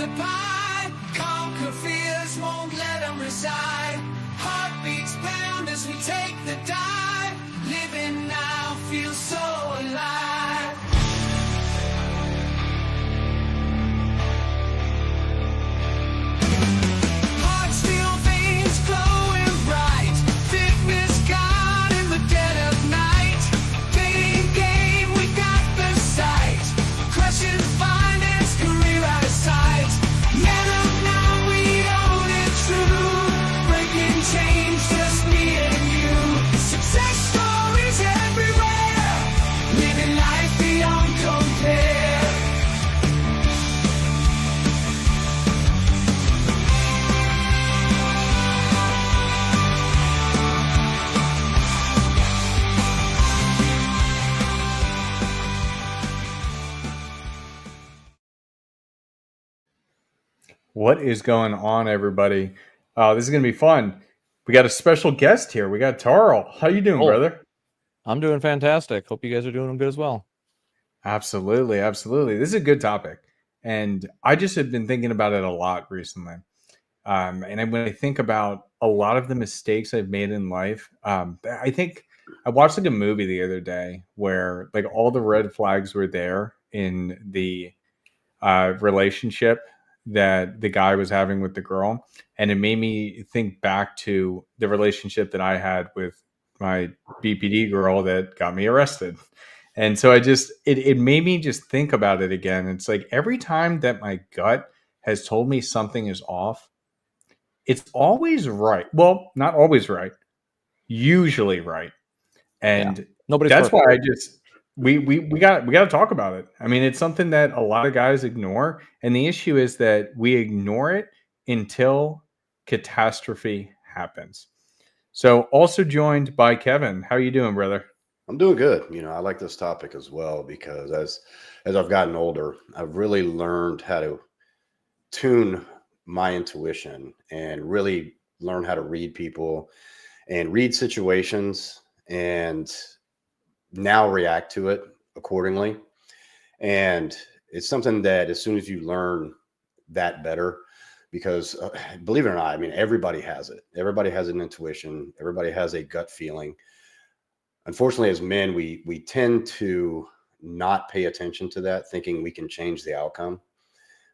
apart. Conquer fears, won't let them reside. Heartbeats pound as we take the dive. Living now feels so alive. Heart steel veins glowing bright. Fitness gone in the dead of night. Fading game, we got the sight. Crushing finance, career out of sight. Man up now, we own it true. Breaking change, just me and you. Success stories everywhere. Living life beyond compare. What is going on, everybody? This is going to be fun. We got a special guest here. We got Tarl. How you doing, brother? I'm doing fantastic. Hope you guys are doing good as well. Absolutely, absolutely. This is a good topic, and I just have been thinking about it a lot recently. And when I think about a lot of the mistakes I've made in life, I think I watched like a movie the other day where like all the red flags were there in the relationship that the guy was having with the girl, and it made me think back to the relationship that I had with my BPD girl that got me arrested. And so it made me just think about it again. It's like every time that my gut has told me something is off, it's always right. Well, not always right, usually right. And Nobody's that's perfect. why I just we got to talk about it. I mean, it's something that a lot of guys ignore, and the issue is that we ignore it until catastrophe happens. So, also joined by Kevin. How you doing, brother? I'm doing good. I like this topic as well because as I've gotten older, I've really learned how to tune my intuition and really learn how to read people and read situations and now react to it accordingly. And it's something that as soon as you learn that better, because believe it or not, I mean, everybody has it. Everybody has an intuition. Everybody has a gut feeling. Unfortunately, as men, we tend to not pay attention to that, thinking we can change the outcome.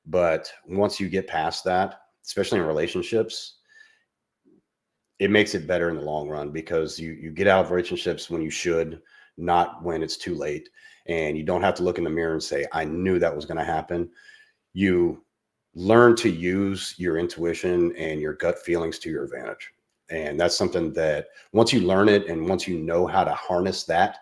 But once you get past that, especially in relationships, it makes it better in the long run because you get out of relationships when you should, not when it's too late. And you don't have to look in the mirror and say, I knew that was going to happen. You learn to use your intuition and your gut feelings to your advantage. And that's something that once you learn it and once you know how to harness that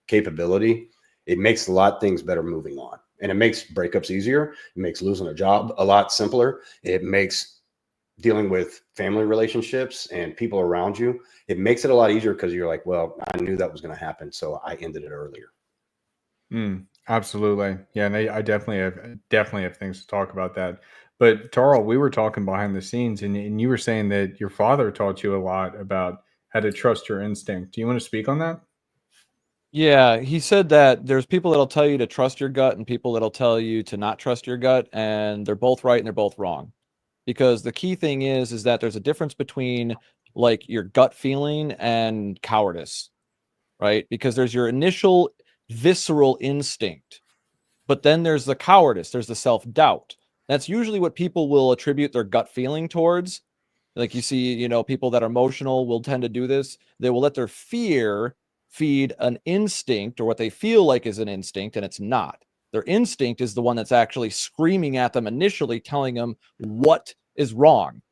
capability, it makes a lot of things better moving on. And it makes breakups easier. It makes losing a job a lot simpler. It makes dealing with family relationships and people around you. It makes it a lot easier because you're like, well, I knew that was going to happen, so I ended it earlier. Absolutely. Yeah, and I definitely have things to talk about that. But Tarl, we were talking behind the scenes, and you were saying that your father taught you a lot about how to trust your instinct. Do you want to speak on that? Yeah, he said that there's people that'll tell you to trust your gut and people that'll tell you to not trust your gut, and they're both right and they're both wrong. Because the key thing is that there's a difference between like your gut feeling and cowardice, right? Because there's your initial visceral instinct, but then there's the cowardice, there's the self-doubt. That's usually what people will attribute their gut feeling towards. Like you see, people that are emotional will tend to do this. They will let their fear feed an instinct or what they feel like is an instinct, and it's not. Their instinct is the one that's actually screaming at them initially, telling them what is wrong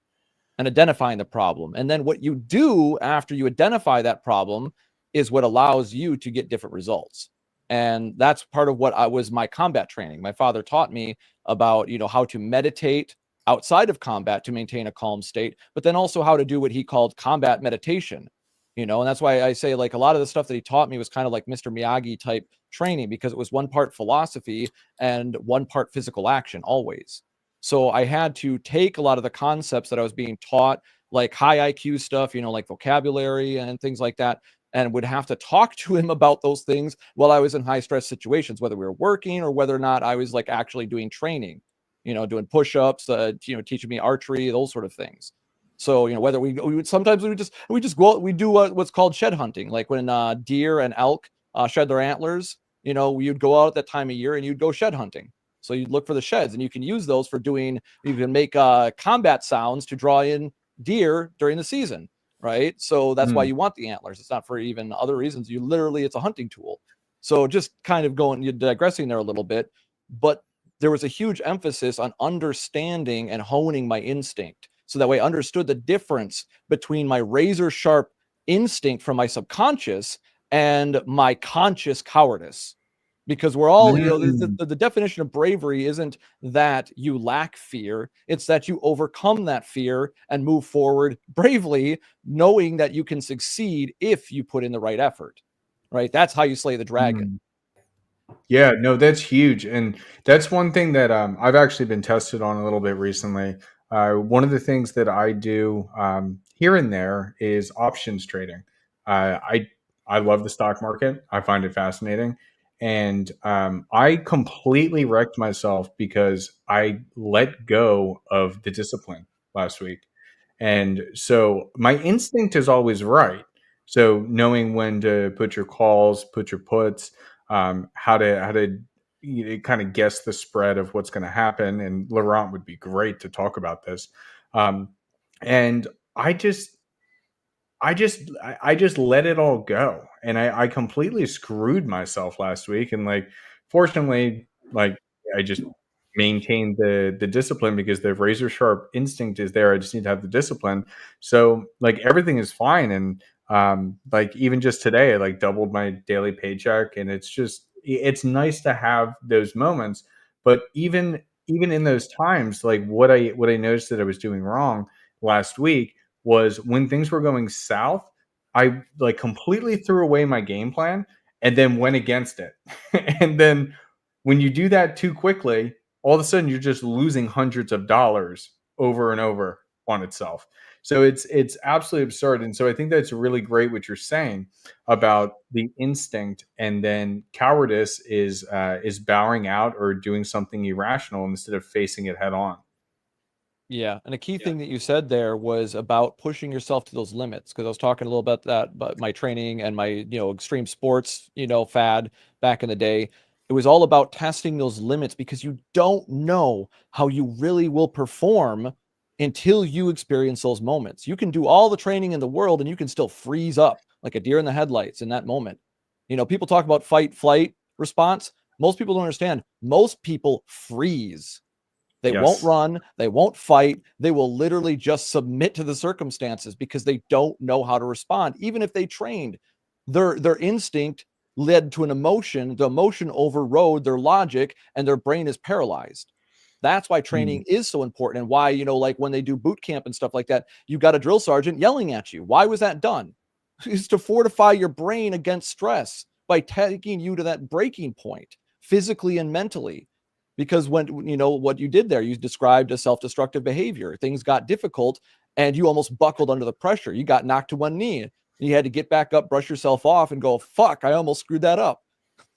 and identifying the problem. And then what you do after you identify that problem is what allows you to get different results. And that's part of what was my combat training. My father taught me about, how to meditate outside of combat to maintain a calm state, but then also how to do what he called combat meditation. And that's why I say like a lot of the stuff that he taught me was kind of like Mr. Miyagi type training, because it was one part philosophy and one part physical action always. So I had to take a lot of the concepts that I was being taught, like high IQ stuff, like vocabulary and things like that, and would have to talk to him about those things while I was in high stress situations, whether we were working or whether or not I was like actually doing training. doing push-ups, teaching me archery, those sort of things. So, whether we would sometimes we just go out, we do what's called shed hunting, like when deer and elk shed their antlers. You'd go out at that time of year and you'd go shed hunting. So you'd look for the sheds, and you can use those for doing. You can make combat sounds to draw in deer during the season, right? So that's why Mm. you want the antlers. It's not for even other reasons. It's a hunting tool. So just kind of you're digressing there a little bit, but there was a huge emphasis on understanding and honing my instinct. So that way I understood the difference between my razor sharp instinct from my subconscious and my conscious cowardice. Because we're all, Mm. the definition of bravery isn't that you lack fear. It's that you overcome that fear and move forward bravely, knowing that you can succeed if you put in the right effort, right? That's how you slay the dragon. Mm. Yeah, no, that's huge, and that's one thing that I've actually been tested on a little bit recently. One of the things that I do here and there is options trading. I love the stock market. I find it fascinating, and I completely wrecked myself because I let go of the discipline last week. And so my instinct is always right. So knowing when to put your calls, put your puts, how to kind of guess the spread of what's going to happen. And Laurent would be great to talk about this. Um, and I just I just let it all go, and I completely screwed myself last week. And like, fortunately, like I just maintained the discipline because the razor sharp instinct is there. I just need to have the discipline. So like everything is fine, and like even just today, I like doubled my daily paycheck, and it's nice to have those moments. But even in those times, like what I noticed that I was doing wrong last week was when things were going south, I like completely threw away my game plan and then went against it. And then when you do that too quickly, all of a sudden you're just losing hundreds of dollars over and over on itself. So it's absolutely absurd. And so I think that's really great what you're saying about the instinct, and then cowardice is bowing out or doing something irrational instead of facing it head on. Yeah, and a key thing that you said there was about pushing yourself to those limits, because I was talking a little about that, but my training and my, extreme sports, fad back in the day. It was all about testing those limits, because you don't know how you really will perform until you experience those moments. You can do all the training in the world and you can still freeze up like a deer in the headlights in that moment. People talk about fight flight response. Most people don't understand. Most people freeze. They won't Yes. run, they won't fight, they will literally just submit to the circumstances because they don't know how to respond. Even if they trained, their instinct led to an emotion, the emotion overrode their logic, and their brain is paralyzed. That's why Mm. training is so important, and why, like when they do boot camp and stuff like that, you got a drill sergeant yelling at you. Why was that done? It's to fortify your brain against stress by taking you to that breaking point physically and mentally. Because when what you did there, you described a self-destructive behavior. Things got difficult and you almost buckled under the pressure. You got knocked to one knee. You had to get back up, brush yourself off, and go, fuck, I almost screwed that up.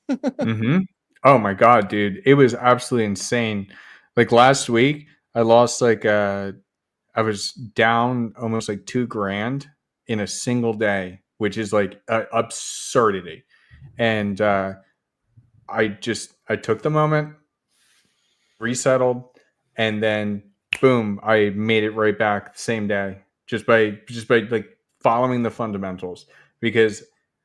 Mhm. Oh my god, dude. It was absolutely insane. Like last week, I lost I was down almost like 2 grand in a single day, which is like absurdity. And I took the moment, resettled, and then boom, I made it right back the same day just by like following the fundamentals, because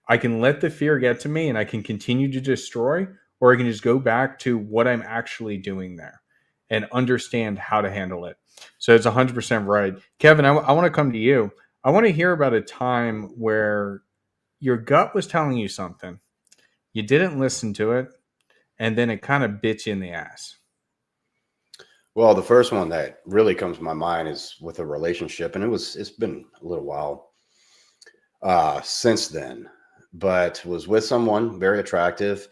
I can let the fear get to me and I can continue to destroy, or I can just go back to what I'm actually doing there and understand how to handle it. So it's 100% right. Kevin, I want to come to you. I want to hear about a time where your gut was telling you something, you didn't listen to it, and then it kind of bit you in the ass. Well, the first one that really comes to my mind is with a relationship, and it's been a little while since then, but was with someone very attractive.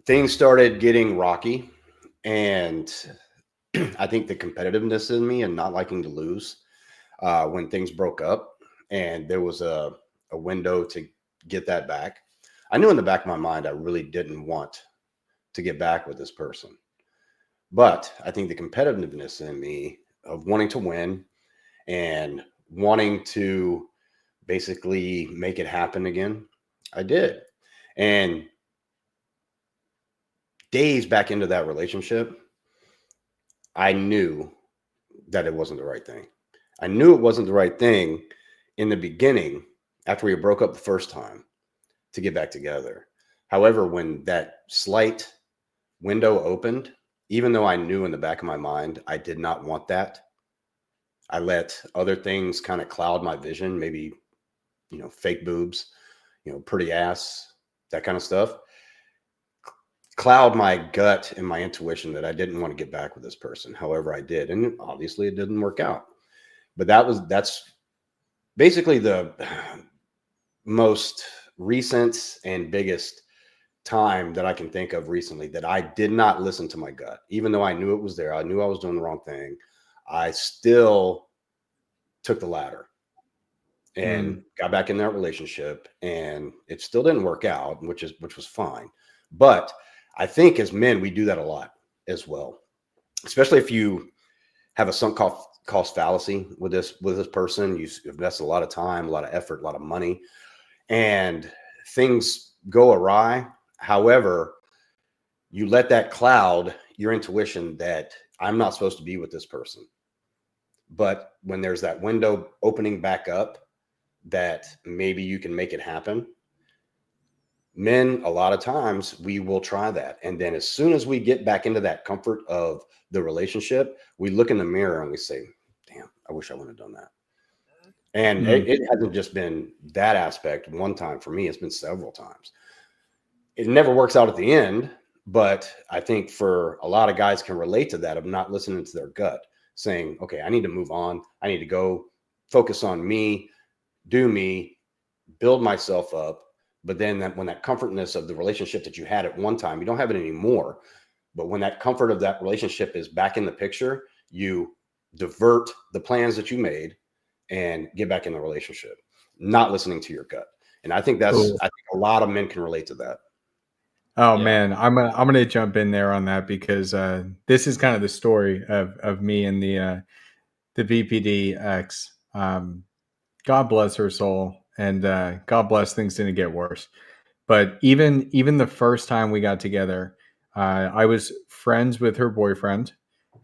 Things started getting rocky, and I think the competitiveness in me and not liking to lose when things broke up, and there was a window to get that back. I knew in the back of my mind I really didn't want to get back with this person. But I think the competitiveness in me of wanting to win and wanting to basically make it happen again, I did. And days back into that relationship, I knew that it wasn't the right thing. I knew it wasn't the right thing in the beginning after we broke up the first time to get back together. However, when that slight window opened, even though I knew in the back of my mind I did not want that, I let other things kind of cloud my vision, maybe, fake boobs, pretty ass, that kind of stuff, cloud my gut and my intuition that I didn't want to get back with this person. However, I did. And obviously it didn't work out. But that's basically the most recent and biggest time that I can think of recently that I did not listen to my gut. Even though I knew it was there, I knew I was doing the wrong thing, I still took the ladder and got back in that relationship, and it still didn't work out, which was fine. But I think as men, we do that a lot as well, especially if you have a sunk cost fallacy with this person. You invest a lot of time, a lot of effort, a lot of money, and things go awry. However, you let that cloud your intuition that I'm not supposed to be with this person. But when there's that window opening back up that maybe you can make it happen, men, a lot of times we will try that. And then as soon as we get back into that comfort of the relationship, we look in the mirror and we say, damn, I wish I wouldn't have done that. And it hasn't just been that aspect one time for me. It's been several times. It never works out at the end, but I think for a lot of guys can relate to that of not listening to their gut, saying, okay, I need to move on. I need to go focus on me, do me, build myself up. But then when that comfortness of the relationship that you had at one time, you don't have it anymore. But when that comfort of that relationship is back in the picture, you divert the plans that you made and get back in the relationship, not listening to your gut. And I think I think a lot of men can relate to that. Oh man, I'm gonna jump in there on that because this is kind of the story of me and the VPD ex. God bless her soul, and God bless things didn't get worse. But even the first time we got together, I was friends with her boyfriend,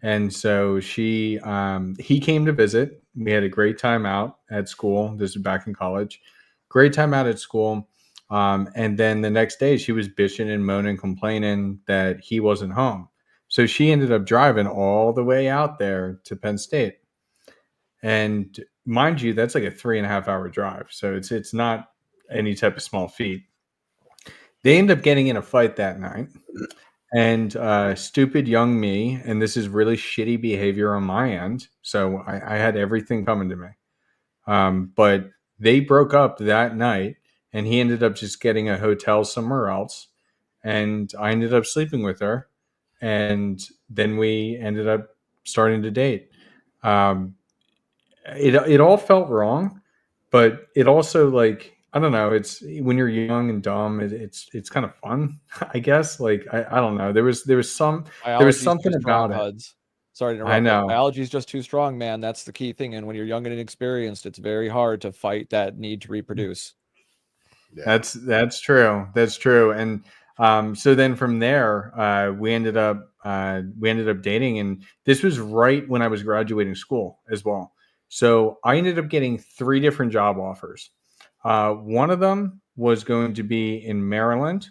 and so he came to visit. We had a great time out at school. This is back in college. Great time out at school. And then the next day, she was bitching and moaning, complaining that he wasn't home. So she ended up driving all the way out there to Penn State. And mind you, that's like a 3.5 hour drive. So it's not any type of small feat. They end up getting in a fight that night. And stupid young me, and this is really shitty behavior on my end. So I had everything coming to me. But they broke up that night, and he ended up just getting a hotel somewhere else. And I ended up sleeping with her. And then we ended up starting to date. It all felt wrong, but it also, like, I don't know, it's when you're young and dumb, it's kind of fun, I guess. Like I don't know. There was something Strong, about it. Huds. Sorry to I interrupt, but know. biology is just too strong, man. That's the key thing. And when you're young and inexperienced, it's very hard to fight that need to reproduce. Yeah. That's true. That's true. And so then from there, we ended up dating, and this was right when I was graduating school as well. So I ended up getting 3 different job offers. One of them was going to be in Maryland,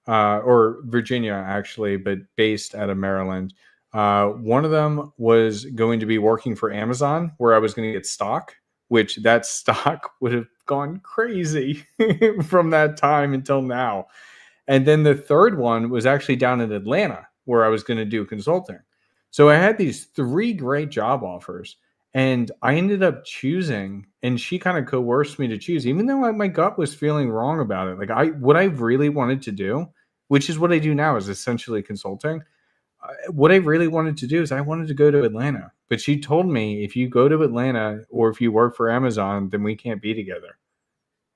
or Virginia, actually, but based out of Maryland. One of them was going to be working for Amazon, where I was going to get stock, which that stock would have gone crazy from that time until now. And then the third one was actually down in Atlanta, where I was going to do consulting. So I had these 3 great job offers, and I ended up choosing, and she kind of coerced me to choose, even though my gut was feeling wrong about it. Like, what I really wanted to do, which is what I do now, is essentially consulting. What I really wanted to do is I wanted to go to Atlanta. But she told me, if you go to Atlanta or if you work for Amazon, then we can't be together.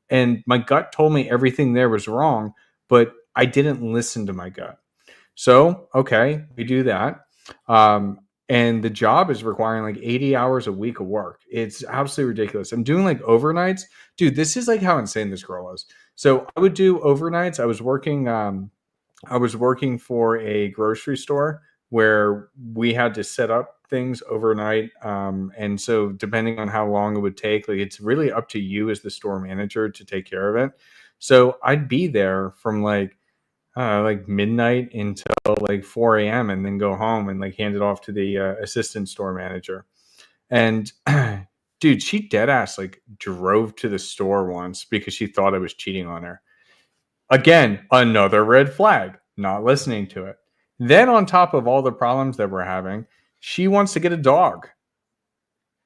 And my gut told me everything there was wrong, but I didn't listen to my gut. So, okay, we do that. And the job is requiring like 80 hours a week of work. It's absolutely ridiculous. I'm doing like overnights. Dude, this is like how insane this girl is. So I would do overnights. I was working for a grocery store where we had to set up things overnight. And so depending on how long it would take, like it's really up to you as the store manager to take care of it. So I'd be there from like midnight until like 4 a.m. and then go home and like hand it off to the assistant store manager. And dude, she dead ass like drove to the store once because she thought I was cheating on her. Again, another red flag, not listening to it. Then, on top of all the problems that we're having, she wants to get a dog.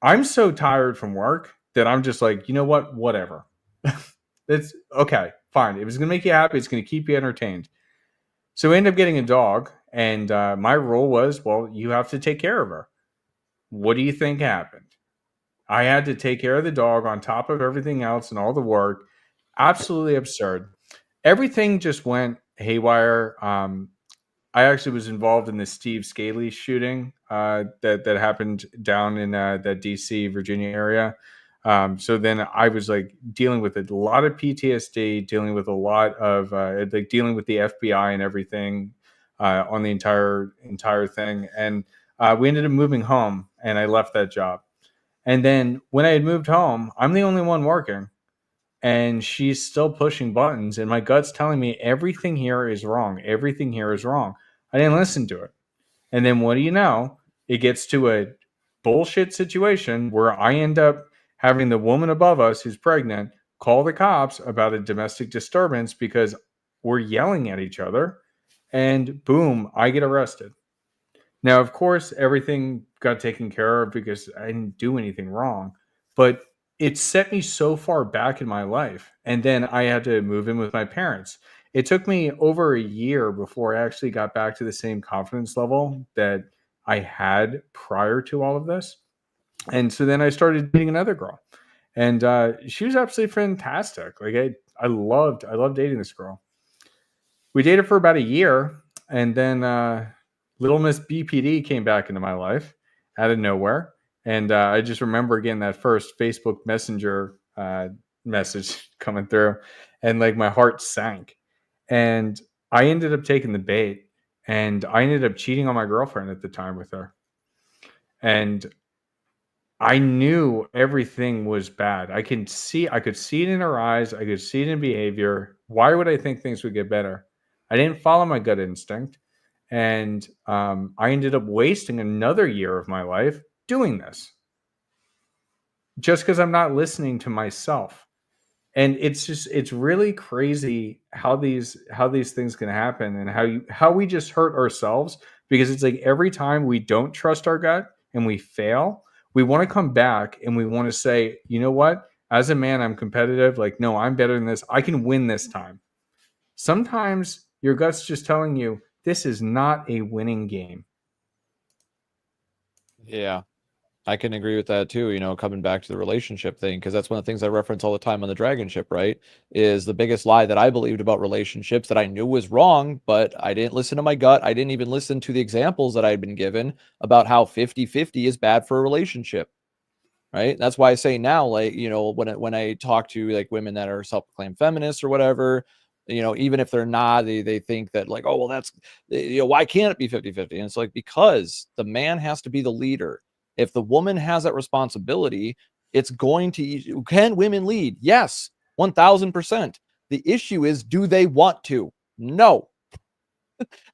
I'm so tired from work that I'm just like, you know what? Whatever. It's okay, fine. If it's going to make you happy, it's going to keep you entertained. So we end up getting a dog, and my rule was, well, you have to take care of her. What do you think happened? I had to take care of the dog on top of everything else and all the work. Absolutely absurd. Everything just went haywire. I actually was involved in the Steve Scaley shooting that happened down in that DC, Virginia area. So then I was like dealing with a lot of PTSD, dealing with a lot of like dealing with the FBI and everything on the entire thing. And we ended up moving home, and I left that job. And then when I had moved home, I'm the only one working, and she's still pushing buttons, and my gut's telling me everything here is wrong. Everything here is wrong. I didn't listen to it. And then what do you know? It gets to a bullshit situation where I end up having the woman above us who's pregnant call the cops about a domestic disturbance because we're yelling at each other, and boom, I get arrested. Now, of course, everything got taken care of because I didn't do anything wrong, but it set me so far back in my life. And then I had to move in with my parents. It took me over a year before I actually got back to the same confidence level that I had prior to all of this. And so then I started dating another girl, and she was absolutely fantastic. Like I loved dating this girl. We dated for about a year, and then Little Miss BPD came back into my life out of nowhere. And I just remember getting that first Facebook Messenger message coming through, and like my heart sank. And I ended up taking the bait, and I ended up cheating on my girlfriend at the time with her. And I knew everything was bad. I could see it in her eyes. I could see it in behavior. Why would I think things would get better? I didn't follow my gut instinct, and I ended up wasting another year of my life doing this just because I'm not listening to myself. And it's really crazy how these things can happen, and how we just hurt ourselves because it's like every time we don't trust our gut and we fail, we want to come back and we want to say, you know what, as a man, I'm competitive. Like, no, I'm better than this. I can win this time. Sometimes your gut's just telling you this is not a winning game. Yeah, I can agree with that too. Coming back to the relationship thing, because that's one of the things I reference all the time on the dragon ship, right? Is the biggest lie that I believed about relationships that I knew was wrong, but I didn't listen to my gut. I didn't even listen to the examples that I'd been given about how 50-50 is bad for a relationship. Right. That's why I say now, like, when I talk to like women that are self-proclaimed feminists or whatever, even if they're not, they think that like, oh, well, that's, why can't it be 50-50? And it's like, because the man has to be the leader. If the woman has that responsibility, it's going to, can women lead? Yes, 1000%. The issue is, do they want to? No.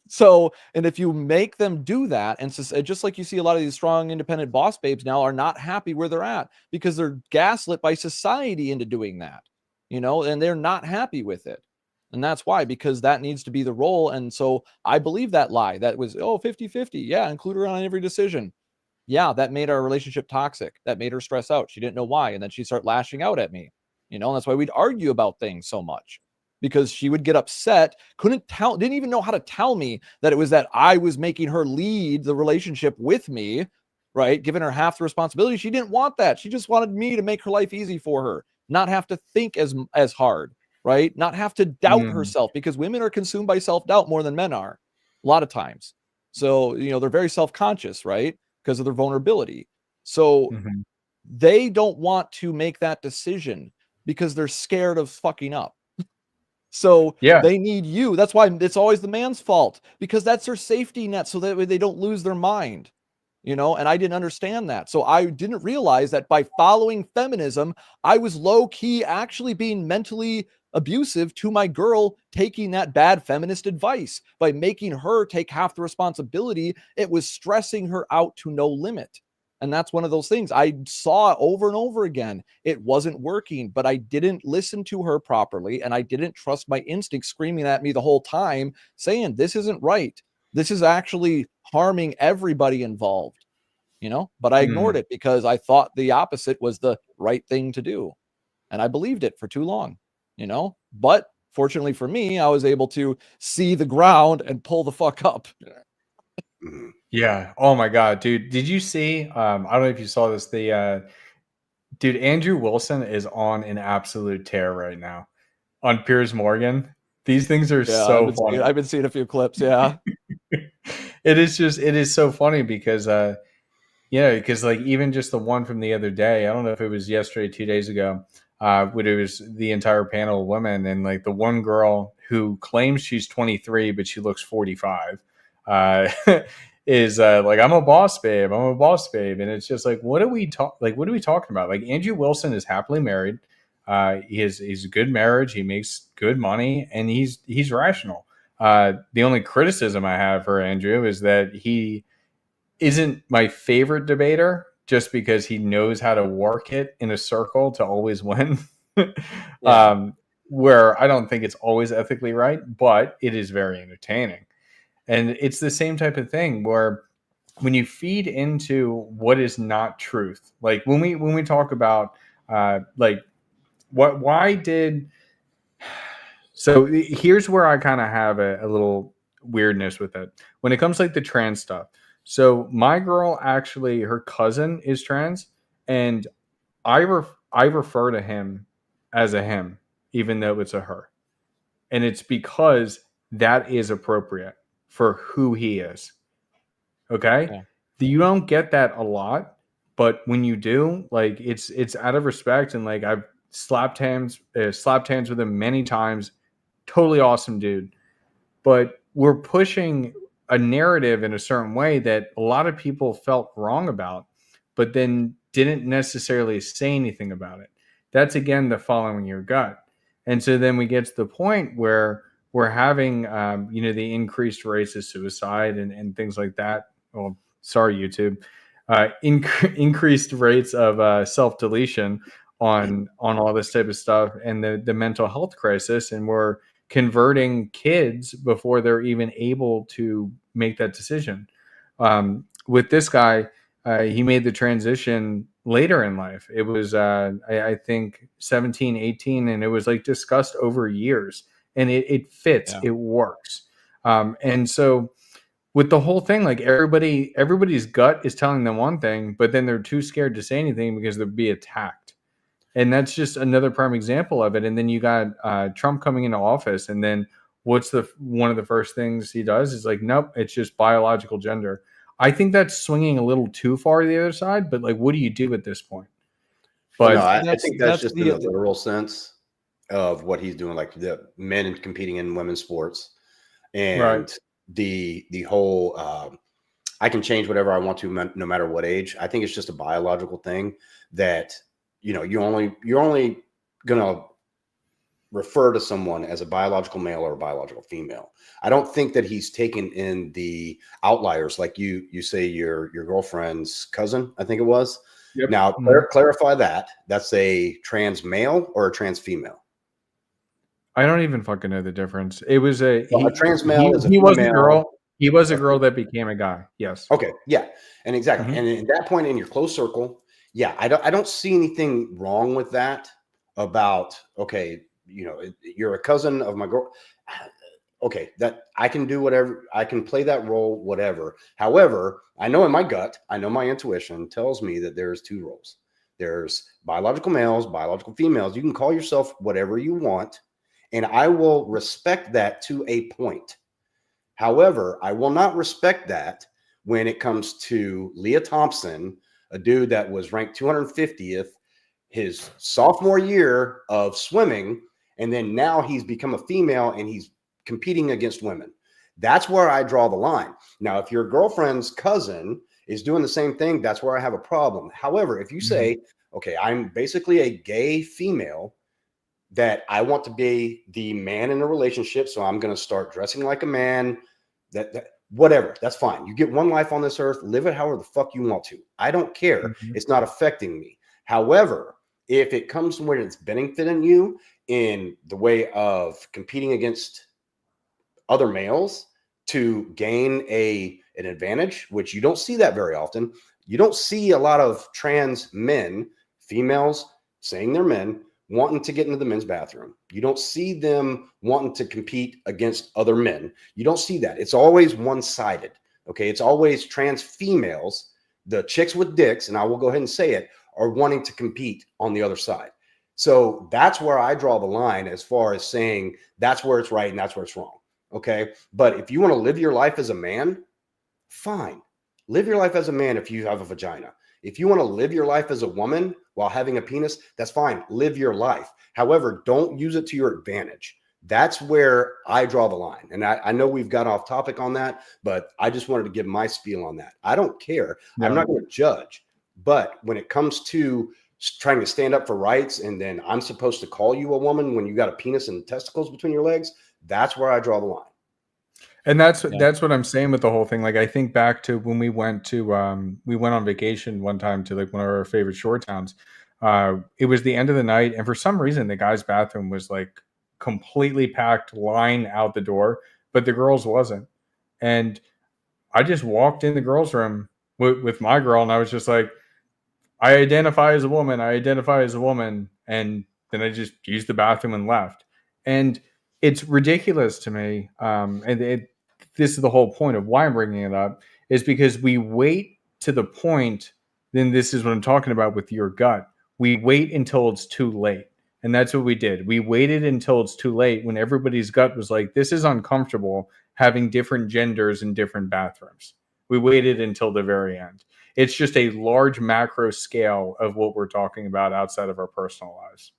So, and if you make them do that, and so, just like you see a lot of these strong, independent boss babes now are not happy where they're at because they're gaslit by society into doing that, and they're not happy with it. And that's why, because that needs to be the role. And so I believe that lie that was, 50-50. Yeah, include her on every decision. Yeah, that made our relationship toxic. That made her stress out. She didn't know why. And then she'd start lashing out at me, and that's why we'd argue about things so much. Because she would get upset, didn't even know how to tell me that it was that I was making her lead the relationship with me, right? Giving her half the responsibility. She didn't want that. She just wanted me to make her life easy for her, not have to think as hard, right? Not have to doubt herself, because women are consumed by self-doubt more than men are a lot of times. So, they're very self-conscious, right? Because of their vulnerability. So Mhm. they don't want to make that decision because they're scared of fucking up. So Yeah. they need you. That's why it's always the man's fault, because that's their safety net, so that way they don't lose their mind. And I didn't understand that. So I didn't realize that by following feminism, I was low key actually being mentally abusive to my girl, taking that bad feminist advice. By making her take half the responsibility, it was stressing her out to no limit. And that's one of those things I saw over and over again. It wasn't working, but I didn't listen to her properly. And I didn't trust my instinct screaming at me the whole time, saying, this isn't right. This is actually harming everybody involved, but I ignored Mm. it because I thought the opposite was the right thing to do. And I believed it for too long, but fortunately for me, I was able to see the ground and pull the fuck up. Mhm. Yeah. Oh my God, dude. Did you see? I don't know if you saw this. The dude, Andrew Wilson is on an absolute tear right now on Piers Morgan. These things are Yeah, so funny. I've been seeing a few clips. Yeah. It is so funny because because like even just the one from the other day, I don't know if it was yesterday, 2 days ago, but it was the entire panel of women, and like the one girl who claims she's 23 but she looks 45, uh, is like, I'm a boss babe, I'm a boss babe, and it's just like, what are we talking about? Like, Andrew Wilson is happily married, he's a good marriage, he makes good money, and he's rational. The only criticism I have for Andrew is that he isn't my favorite debater just because he knows how to work it in a circle to always win. Yeah. Where I don't think it's always ethically right, but it is very entertaining. And it's the same type of thing where when you feed into what is not truth, like when we talk about like why did so here's where I kind of have a little weirdness with it when it comes like the trans stuff. So my girl, actually, her cousin is trans, and I refer to him as a him, even though it's a her, and it's because that is appropriate for who he is. Okay, Yeah. you don't get that a lot, but when you do, like, it's out of respect, and like I've slapped hands with him many times. Totally awesome dude, but we're pushing a narrative in a certain way that a lot of people felt wrong about, but then didn't necessarily say anything about it. That's again the following your gut. And so then we get to the point where we're having, the increased rates of suicide and things like that. Well, sorry, YouTube. Increased rates of self deletion on all this type of stuff, and the mental health crisis, and we're converting kids before they're even able to make that decision. With this guy, he made the transition later in life. It was, I think, 17, 18, and it was like discussed over years, and it fits, Yeah. it works. And so with the whole thing, like everybody's gut is telling them one thing, but then they're too scared to say anything because they'll be attacked. And that's just another prime example of it. And then you got Trump coming into office, and then what's the one of the first things he does is like, nope, it's just biological gender. I think that's swinging a little too far to the other side, but like, what do you do at this point? Well, no, But I think that's That's just in the literal sense of what he's doing, like the men competing in women's sports, right, and the whole I can change whatever I want to, no matter what age. I think it's just a biological thing that you're only gonna refer to someone as a biological male or a biological female. I don't think that he's taken in the outliers, like you say your girlfriend's cousin, I think it was. yep. Now Mhm. clarify that. That's a trans male or a trans female. I don't even fucking know the difference. It was Well, a trans male is a he was a female. girl. He was a girl that became a guy. Yes. Okay, yeah, and exactly, Mhm. and at that point in your close circle, yeah, I don't see anything wrong with that. About, okay, you're a cousin of my girl. Okay, that I can do whatever, I can play that role, whatever. However, I know in my gut, I know my intuition tells me that there's two roles. There's biological males, biological females. You can call yourself whatever you want, and I will respect that to a point. However, I will not respect that when it comes to Leah Thompson, a dude that was ranked 250th his sophomore year of swimming, and then now he's become a female and he's competing against women. That's where I draw the line. Now, if your girlfriend's cousin is doing the same thing, that's where I have a problem. However, if you say, okay, I'm basically a gay female that I want to be the man in a relationship, so I'm going to start dressing like a man, that whatever, that's fine. You get one life on this earth, live it however the fuck you want to. I don't care. It's not affecting me. However, if it comes to where it's benefiting you in the way of competing against other males to gain an advantage, which you don't see that very often. You don't see a lot of trans men, females saying they're men, wanting to get into the men's bathroom. You don't see them wanting to compete against other men. You don't see that. It's always one-sided. Okay. It's always trans females, the chicks with dicks, and I will go ahead and say it, are wanting to compete on the other side. So that's where I draw the line as far as saying that's where it's right and that's where it's wrong. Okay. But if you want to live your life as a man, fine. Live your life as a man if you have a vagina. If you want to live your life as a woman while having a penis, that's fine. Live your life. However, don't use it to your advantage. That's where I draw the line. And I know we've got off topic on that, but I just wanted to give my spiel on that. I don't care. No. I'm not going to judge. But when it comes to trying to stand up for rights, and then I'm supposed to call you a woman when you got a penis and testicles between your legs, that's where I draw the line. And that's what I'm saying with the whole thing. Like, I think back to when we went on vacation one time to like one of our favorite shore towns. It was the end of the night, and for some reason the guy's bathroom was like completely packed, line out the door, but the girls wasn't. And I just walked in the girls' room with my girl, and I was just like, I identify as a woman. I identify as a woman. And then I just used the bathroom and left. And it's ridiculous to me. This is the whole point of why I'm bringing it up, is because we wait to the point. Then this is what I'm talking about with your gut. We wait until it's too late. And that's what we did. We waited until it's too late when everybody's gut was like, this is uncomfortable having different genders in different bathrooms. We waited until the very end. It's just a large macro scale of what we're talking about outside of our personal lives.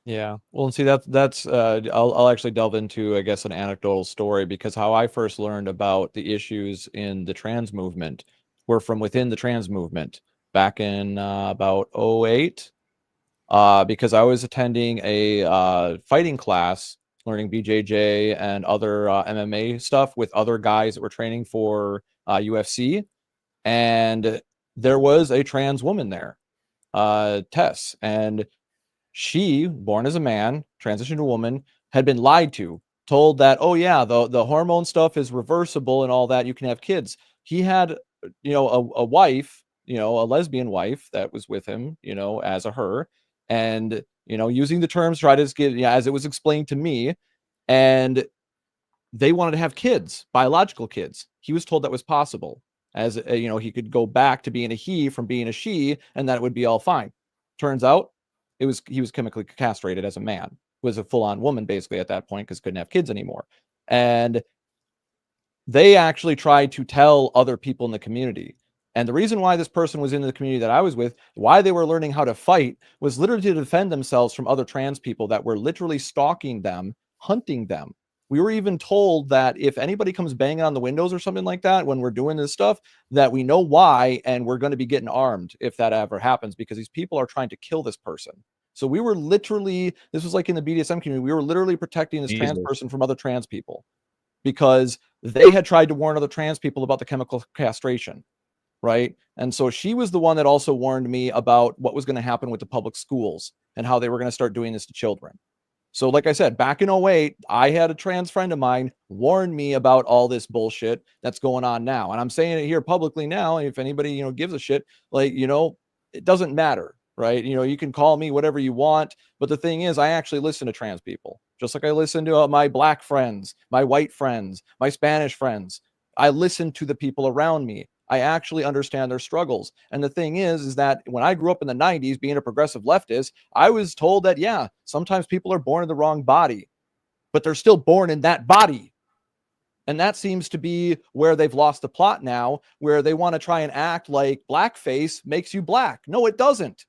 Yeah. Well, and see, that's I'll actually delve into, I guess, an anecdotal story, because how I first learned about the issues in the trans movement were from within the trans movement back in about 08, because I was attending a fighting class, learning BJJ and other MMA stuff with other guys that were training for UFC, and there was a trans woman there, Tess, and she, born as a man, transitioned to a woman, had been lied to, told that, oh yeah, the hormone stuff is reversible and all that, you can have kids. He had, a wife, a lesbian wife that was with him, as a her, and, using the terms try to get, as it was explained to me, and they wanted to have kids, biological kids. He was told that was possible, as he could go back to being a he from being a she, and that it would be all fine. Turns out he was chemically castrated as a man, was a full-on woman basically at that point, because couldn't have kids anymore. And they actually tried to tell other people in the community. And the reason why this person was in the community that I was with, why they were learning how to fight, was literally to defend themselves from other trans people that were literally stalking them, hunting them. We were even told that if anybody comes banging on the windows or something like that when we're doing this stuff, that we know why, and we're going to be getting armed if that ever happens, because these people are trying to kill this person. So we were literally, this was like in the BDSM community, we were literally protecting this trans person from other trans people, because they had tried to warn other trans people about the chemical castration, right? And so she was the one that also warned me about what was going to happen with the public schools and how they were going to start doing this to children. So like I said, back in 08, I had a trans friend of mine warn me about all this bullshit that's going on now. And I'm saying it here publicly now. If anybody, gives a shit, like, it doesn't matter, right? You can call me whatever you want. But the thing is, I actually listen to trans people, just like I listen to my black friends, my white friends, my Spanish friends. I listen to the people around me. I actually understand their struggles. And the thing is that when I grew up in the 90s, being a progressive leftist, I was told that, yeah, sometimes people are born in the wrong body, but they're still born in that body. And that seems to be where they've lost the plot now, where they want to try and act like blackface makes you black. No, it doesn't.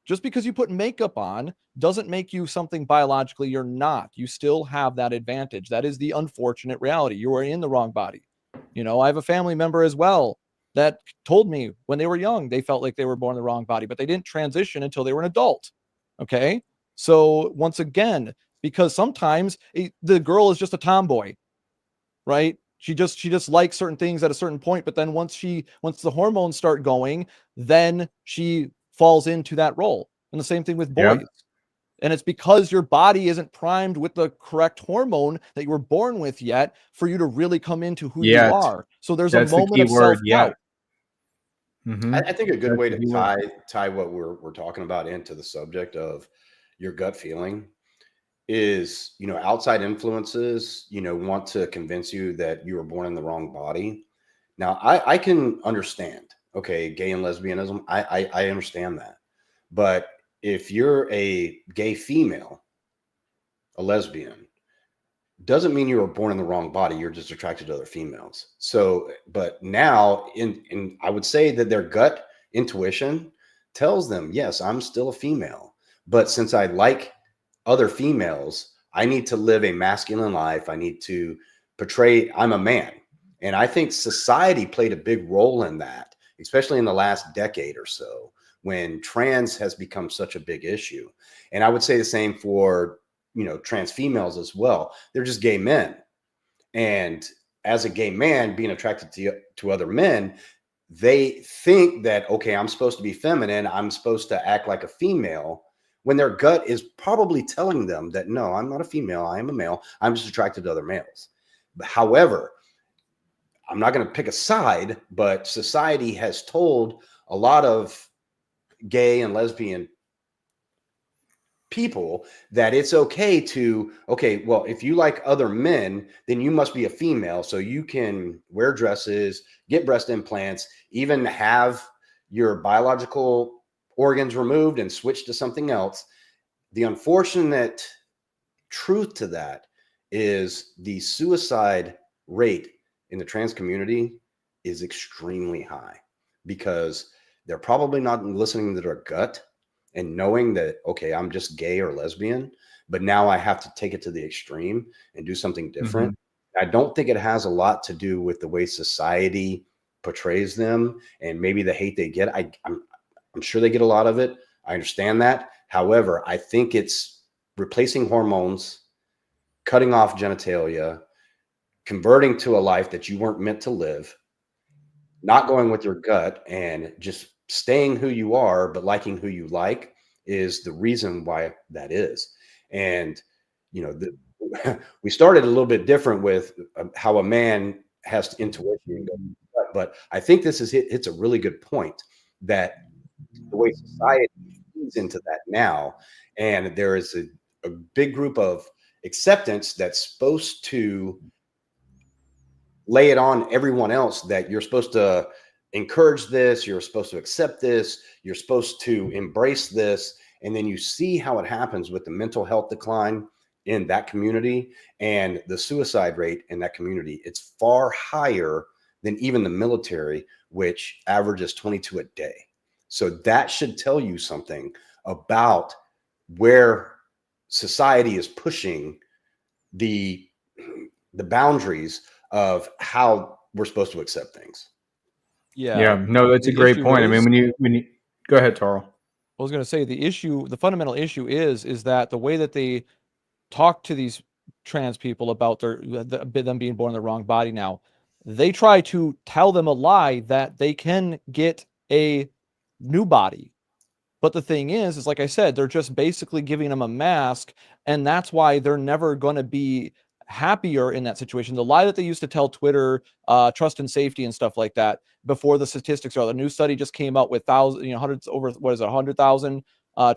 Just because you put makeup on doesn't make you something biologically you're not. You still have that advantage. That is the unfortunate reality. You are in the wrong body. You know, I have a family member as well that told me when they were young, they felt like they were born in the wrong body, but they didn't transition until they were an adult. Okay. So once again, because sometimes the girl is just a tomboy, right? She just likes certain things at a certain point, but then once the hormones start going, then she falls into that role. And the same thing with boys. Yeah. And it's because your body isn't primed with the correct hormone that you were born with yet for you to really come into who you Yet. are. So there's a That's the moment key of word. self-doubt. I think a good That's way the to key word. tie what we're talking about into the subject of your gut feeling is, you know, outside influences, you know, want to convince you that you were born in the wrong body. Now, I can understand, okay, gay and lesbianism, I understand that. But if you're a gay female, a lesbian, doesn't mean you were born in the wrong body. You're just attracted to other females. So, but now in I would say that their gut intuition tells them, yes, I'm still a female. But since I like other females, I need to live a masculine life. I need to portray I'm a man. And I think society played a big role in that, especially in the last decade or so, when trans has become such a big issue. And I would say the same for, you know, trans females as well. They're just gay men. And as a gay man being attracted to other men, they think that, okay, I'm supposed to be feminine. I'm supposed to act like a female, when their gut is probably telling them that, no, I'm not a female. I am a male. I'm just attracted to other males. However, I'm not going to pick a side, but society has told a lot of gay and lesbian people that it's okay to, okay, well, if you like other men, then you must be a female. So you can wear dresses, get breast implants, even have your biological organs removed and switch to something else. The unfortunate truth to that is the suicide rate in the trans community is extremely high, because they're probably not listening to their gut and knowing that, okay, I'm just gay or lesbian, but now I have to take it to the extreme and do something different. I don't think it has a lot to do with the way society portrays them and maybe the hate they get. I'm sure they get a lot of it. I understand that. However, I think it's replacing hormones, cutting off genitalia, converting to a life that you weren't meant to live, not going with your gut, and just staying who you are, but liking who you like is the reason why that is. And, you know, we started a little bit different with how a man has intuition, but I think this is it's a really good point that the way society feeds into that now, and there is a big group of acceptance that's supposed to lay it on everyone else that you're supposed to encourage this, you're supposed to accept this, you're supposed to embrace this. And then you see how it happens with the mental health decline in that community and the suicide rate in that community. It's far higher than even the military, which averages 22 a day. So that should tell you something about where society is pushing the boundaries of how we're supposed to accept things. Yeah. No, that's a The great issue point. I is- mean, when you go ahead, Tarl. I was going to say the fundamental issue is that the way that they talk to these trans people about them being born in the wrong body now, they try to tell them a lie that they can get a new body. But the thing is like I said, they're just basically giving them a mask, and that's why they're never going to be happier in that situation. The lie that they used to tell Twitter, trust and safety and stuff like that, before the statistics are, the new study just came out with hundreds over, 100,000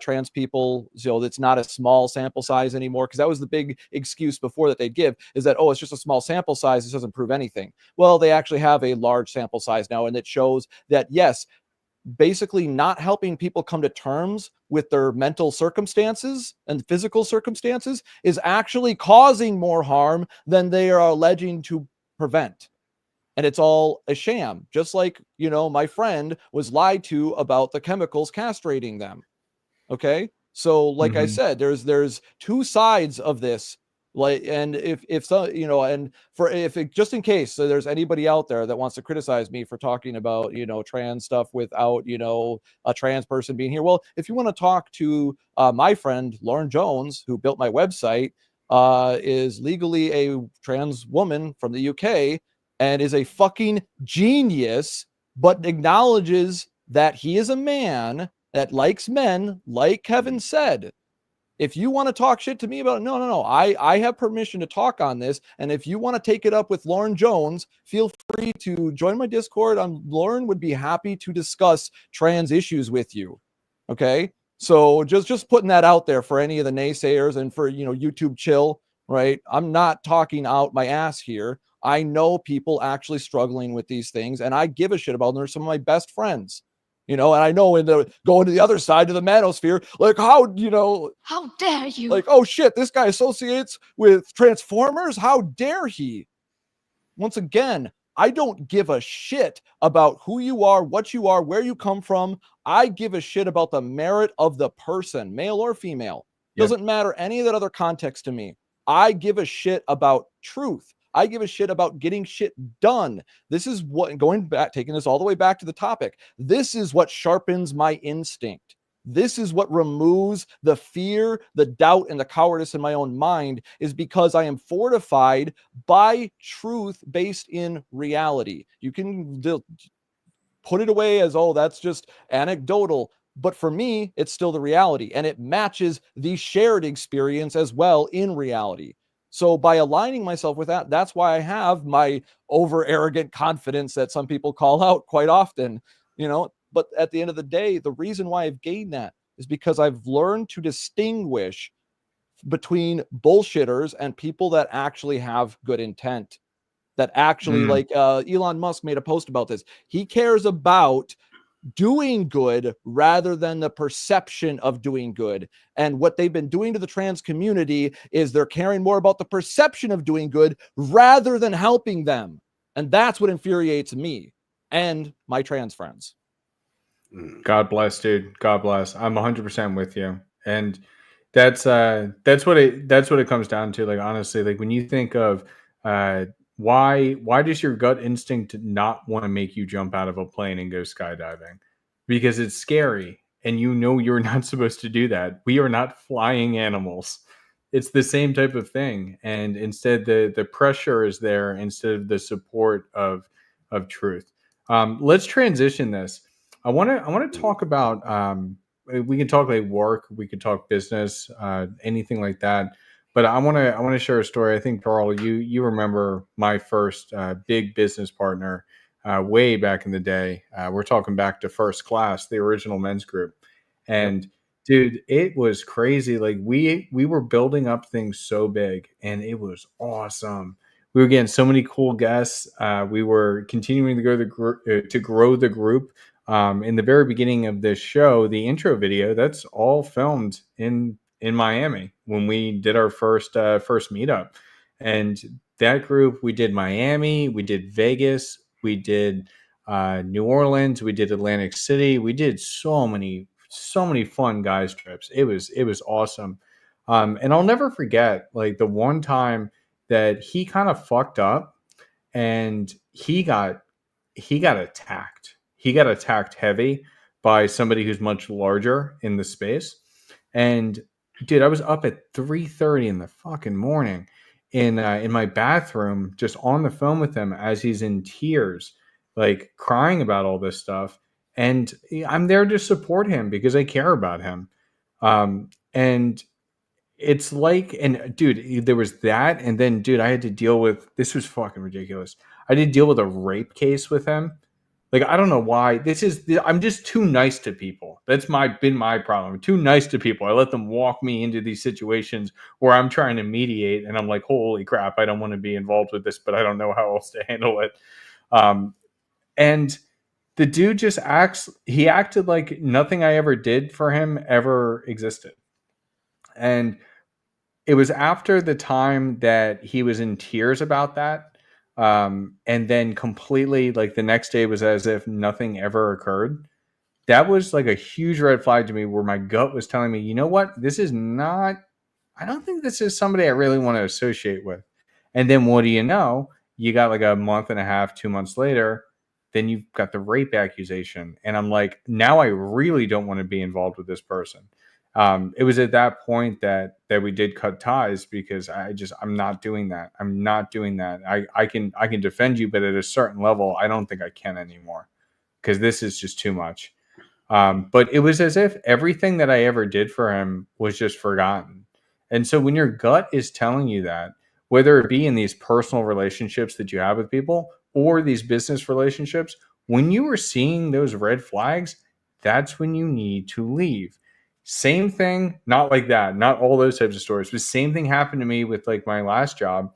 trans people. So it's not a small sample size anymore, because that was the big excuse before that they'd give, is that, oh, it's just a small sample size, this doesn't prove anything. Well, they actually have a large sample size now, and it shows that, yes, basically not helping people come to terms with their mental circumstances and physical circumstances is actually causing more harm than they are alleging to prevent. And it's all a sham, just like, you know, my friend was lied to about the chemicals castrating them. Okay, so like I said, there's two sides of this. Like, and if so, you know, and for if it, just in case, so there's anybody out there that wants to criticize me for talking about, you know, trans stuff without, you know, a trans person being here. Well, if you want to talk to my friend Lauren Jones, who built my website, is legally a trans woman from the UK and is a fucking genius, but acknowledges that he is a man that likes men, like Kevin said. If you want to talk shit to me about it, no. I have permission to talk on this. And if you want to take it up with Lauren Jones, feel free to join my Discord. Lauren would be happy to discuss trans issues with you. Okay. So just putting that out there for any of the naysayers and for, you know, YouTube chill, right? I'm not talking out my ass here. I know people actually struggling with these things, and I give a shit about them. They're some of my best friends, you know, and I know in the going to the other side of the manosphere, like how, you know, How dare you? like, oh shit, this guy associates with Transformers. How dare he? Once again, I don't give a shit about who you are, what you are, where you come from. I give a shit about the merit of the person, male or female. Yep. Doesn't matter any of that other context to me. I give a shit about truth. I give a shit about getting shit done. This is what, going back, taking this all the way back to the topic, this is what sharpens my instinct. This is what removes the fear, the doubt, and the cowardice in my own mind, is because I am fortified by truth based in reality. You can put it away as, oh, that's just anecdotal. But for me, it's still the reality, and it matches the shared experience as well in reality. So by aligning myself with that, that's why I have my over arrogant confidence that some people call out quite often, you know. But at the end of the day, the reason why I've gained that is because I've learned to distinguish between bullshitters and people that actually have good intent, that actually, like Elon Musk made a post about this. He cares about doing good rather than the perception of doing good. And what they've been doing to the trans community is they're caring more about the perception of doing good rather than helping them. And that's what infuriates me and my trans friends. God bless, dude. God bless. I'm 100% with you. And that's what it comes down to. Like, honestly, like when you think of why does your gut instinct not want to make you jump out of a plane and go skydiving? Because it's scary, and you know you're not supposed to do that. We are not flying animals. It's the same type of thing, and instead the pressure is there instead of the support of truth. Let's transition this. I want to talk about. We can talk like work, we could talk business, anything like that. But I want to share a story. I think, Carl, you remember my first big business partner way back in the day. We're talking back to First Class, the original men's group, and dude, it was crazy. Like we were building up things so big, and it was awesome. We were getting so many cool guests. We were continuing to grow the group. In the very beginning of this show, the intro video, that's all filmed in Miami when we did our first meetup. And that group, we did Miami, we did Vegas, we did New Orleans, we did Atlantic City. We did so many fun guys trips. It was awesome. And I'll never forget, like, the one time that he kind of fucked up and he got attacked. He got attacked heavy by somebody who's much larger in the space. And dude, I was up at 3:30 in the fucking morning in my bathroom, just on the phone with him as he's in tears, like crying about all this stuff. And I'm there to support him because I care about him. And it's like, and dude, there was that. And then, dude, I had to deal with, this was fucking ridiculous. I did deal with a rape case with him. Like, I don't know why. I'm just too nice to people. That's been my problem. I'm too nice to people. I let them walk me into these situations where I'm trying to mediate, and I'm like, holy crap, I don't want to be involved with this, but I don't know how else to handle it. And the dude just he acted like nothing I ever did for him ever existed. And it was after the time that he was in tears about that, and then completely like the next day was as if nothing ever occurred. That was like a huge red flag to me, where my gut was telling me, you know what, this is not, I don't think this is somebody I really want to associate with. And then what do you know? You got like a month and a half, 2 months later, then you've got the rape accusation. And I'm like, now I really don't want to be involved with this person. It was at that point that we did cut ties, because I'm not doing that. I'm not doing that. I can defend you, but at a certain level, I don't think I can anymore, because this is just too much. But it was as if everything that I ever did for him was just forgotten. And so when your gut is telling you that, whether it be in these personal relationships that you have with people or these business relationships, when you are seeing those red flags, that's when you need to leave. Same thing, not like that, not all those types of stories, but same thing happened to me with like my last job.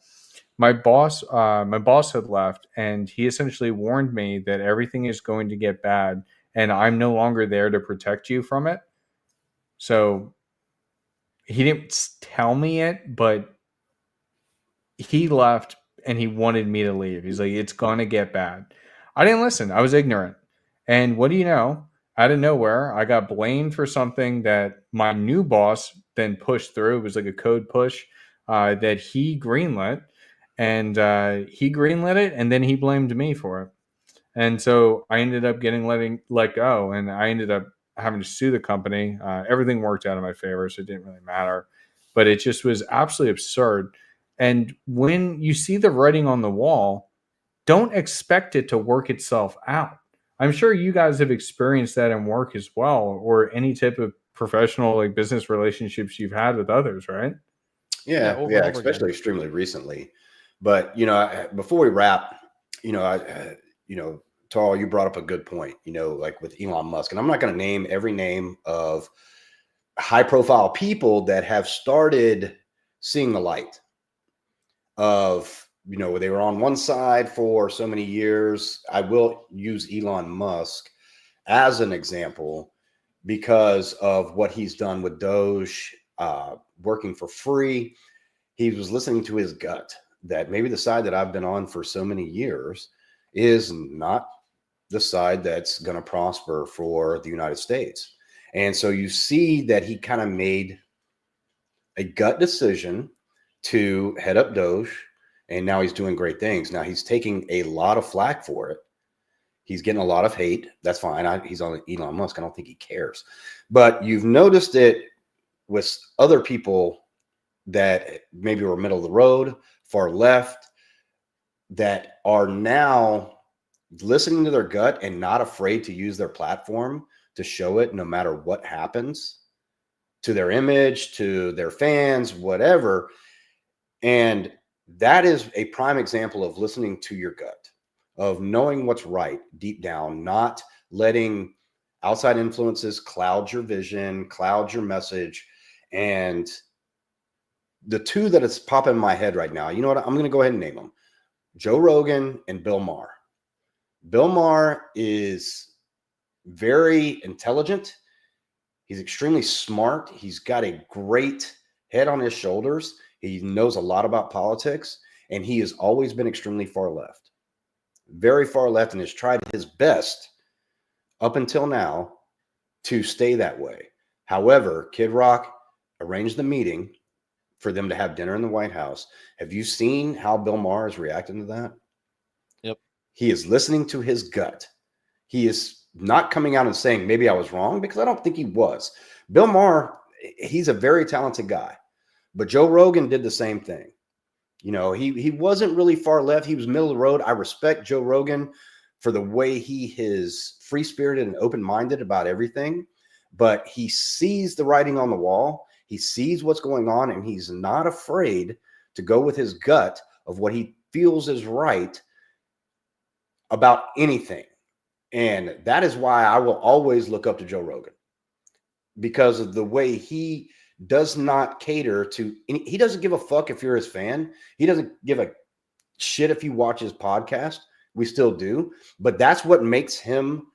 My boss had left, and he essentially warned me that everything is going to get bad and I'm no longer there to protect you from it. So he didn't tell me it, but he left and he wanted me to leave. He's like, it's going to get bad. I didn't listen. I was ignorant. And what do you know? Out of nowhere, I got blamed for something that my new boss then pushed through. It was like a code push that he greenlit. And he greenlit it, and then he blamed me for it. And so I ended up getting let go, and I ended up having to sue the company. Everything worked out in my favor, so it didn't really matter. But it just was absolutely absurd. And when you see the writing on the wall, don't expect it to work itself out. I'm sure you guys have experienced that in work as well, or any type of professional like business relationships you've had with others, right? Yeah, Yeah, over yeah, and over again. especially extremely recently. But before we wrap, Tal, you brought up a good point. Like with Elon Musk, and I'm not going to name every name of high-profile people that have started seeing the light of they were on one side for so many years. I will use Elon Musk as an example because of what he's done with Doge, working for free. He was listening to his gut that maybe the side that I've been on for so many years is not the side that's going to prosper for the United States. And so you see that he kind of made a gut decision to head up Doge, and now he's doing great things. Now he's taking a lot of flack for it. He's getting a lot of hate. That's fine. He's on Elon Musk. I don't think he cares. But you've noticed it with other people that maybe were middle of the road, far left, that are now listening to their gut and not afraid to use their platform to show it no matter what happens to their image, to their fans, whatever. And that is a prime example of listening to your gut, of knowing what's right deep down, not letting outside influences cloud your vision, cloud your message. And the two that is popping in my head right now, you know what? I'm going to go ahead and name them: Joe Rogan and Bill Maher. Bill Maher is very intelligent. He's extremely smart. He's got a great head on his shoulders. He knows a lot about politics, and he has always been extremely far left, very far left, and has tried his best up until now to stay that way. However, Kid Rock arranged the meeting for them to have dinner in the White House. Have you seen how Bill Maher is reacting to that? Yep. He is listening to his gut. He is not coming out and saying, maybe I was wrong, because I don't think he was. Bill Maher, he's a very talented guy. But Joe Rogan did the same thing. He wasn't really far left. He was middle of the road. I respect Joe Rogan for the way he is free-spirited and open-minded about everything. But he sees the writing on the wall. He sees what's going on, and he's not afraid to go with his gut of what he feels is right about anything. And that is why I will always look up to Joe Rogan, because of the way he does not cater to, he doesn't give a fuck if you're his fan. He doesn't give a shit if you watch his podcast. We still do. But that's what makes him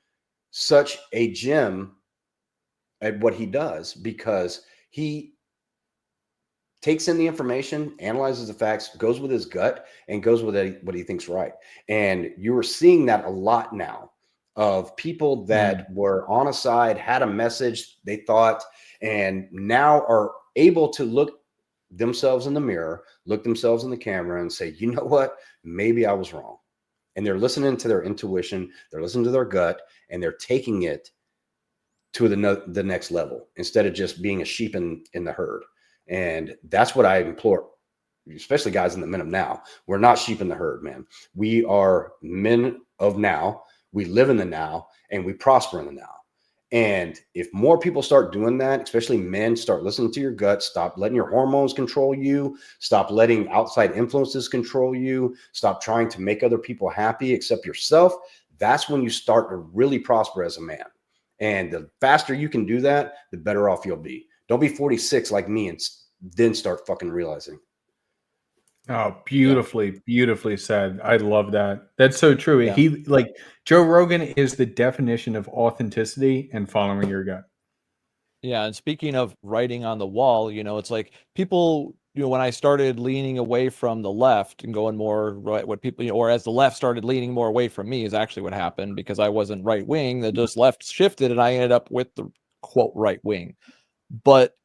such a gem at what he does, because he takes in the information, analyzes the facts, goes with his gut, and goes with what he thinks right. And you are seeing that a lot now of people that were on a side, had a message they thought, and now are able to look themselves in the mirror, look themselves in the camera and say, you know what, maybe I was wrong. And they're listening to their intuition, they're listening to their gut, and they're taking it to the next level instead of just being a sheep in the herd. And that's what I implore, especially guys in the men of now. We're not sheep in the herd, man. We are men of now. We live in the now, and we prosper in the now. And if more people start doing that, especially men, start listening to your gut, stop letting your hormones control you, stop letting outside influences control you, stop trying to make other people happy except yourself, that's when you start to really prosper as a man. And the faster you can do that, the better off you'll be. Don't be 46 like me and then start fucking realizing. Oh, beautifully said. I love that. That's so true. Yeah. He, like, Joe Rogan is the definition of authenticity and following your gut. Yeah, and speaking of writing on the wall, you know, it's like people, you know, when I started leaning away from the left and going more right, what people, you know, or as the left started leaning more away from me is actually what happened, because I wasn't right wing, the just left shifted and I ended up with the quote right wing. But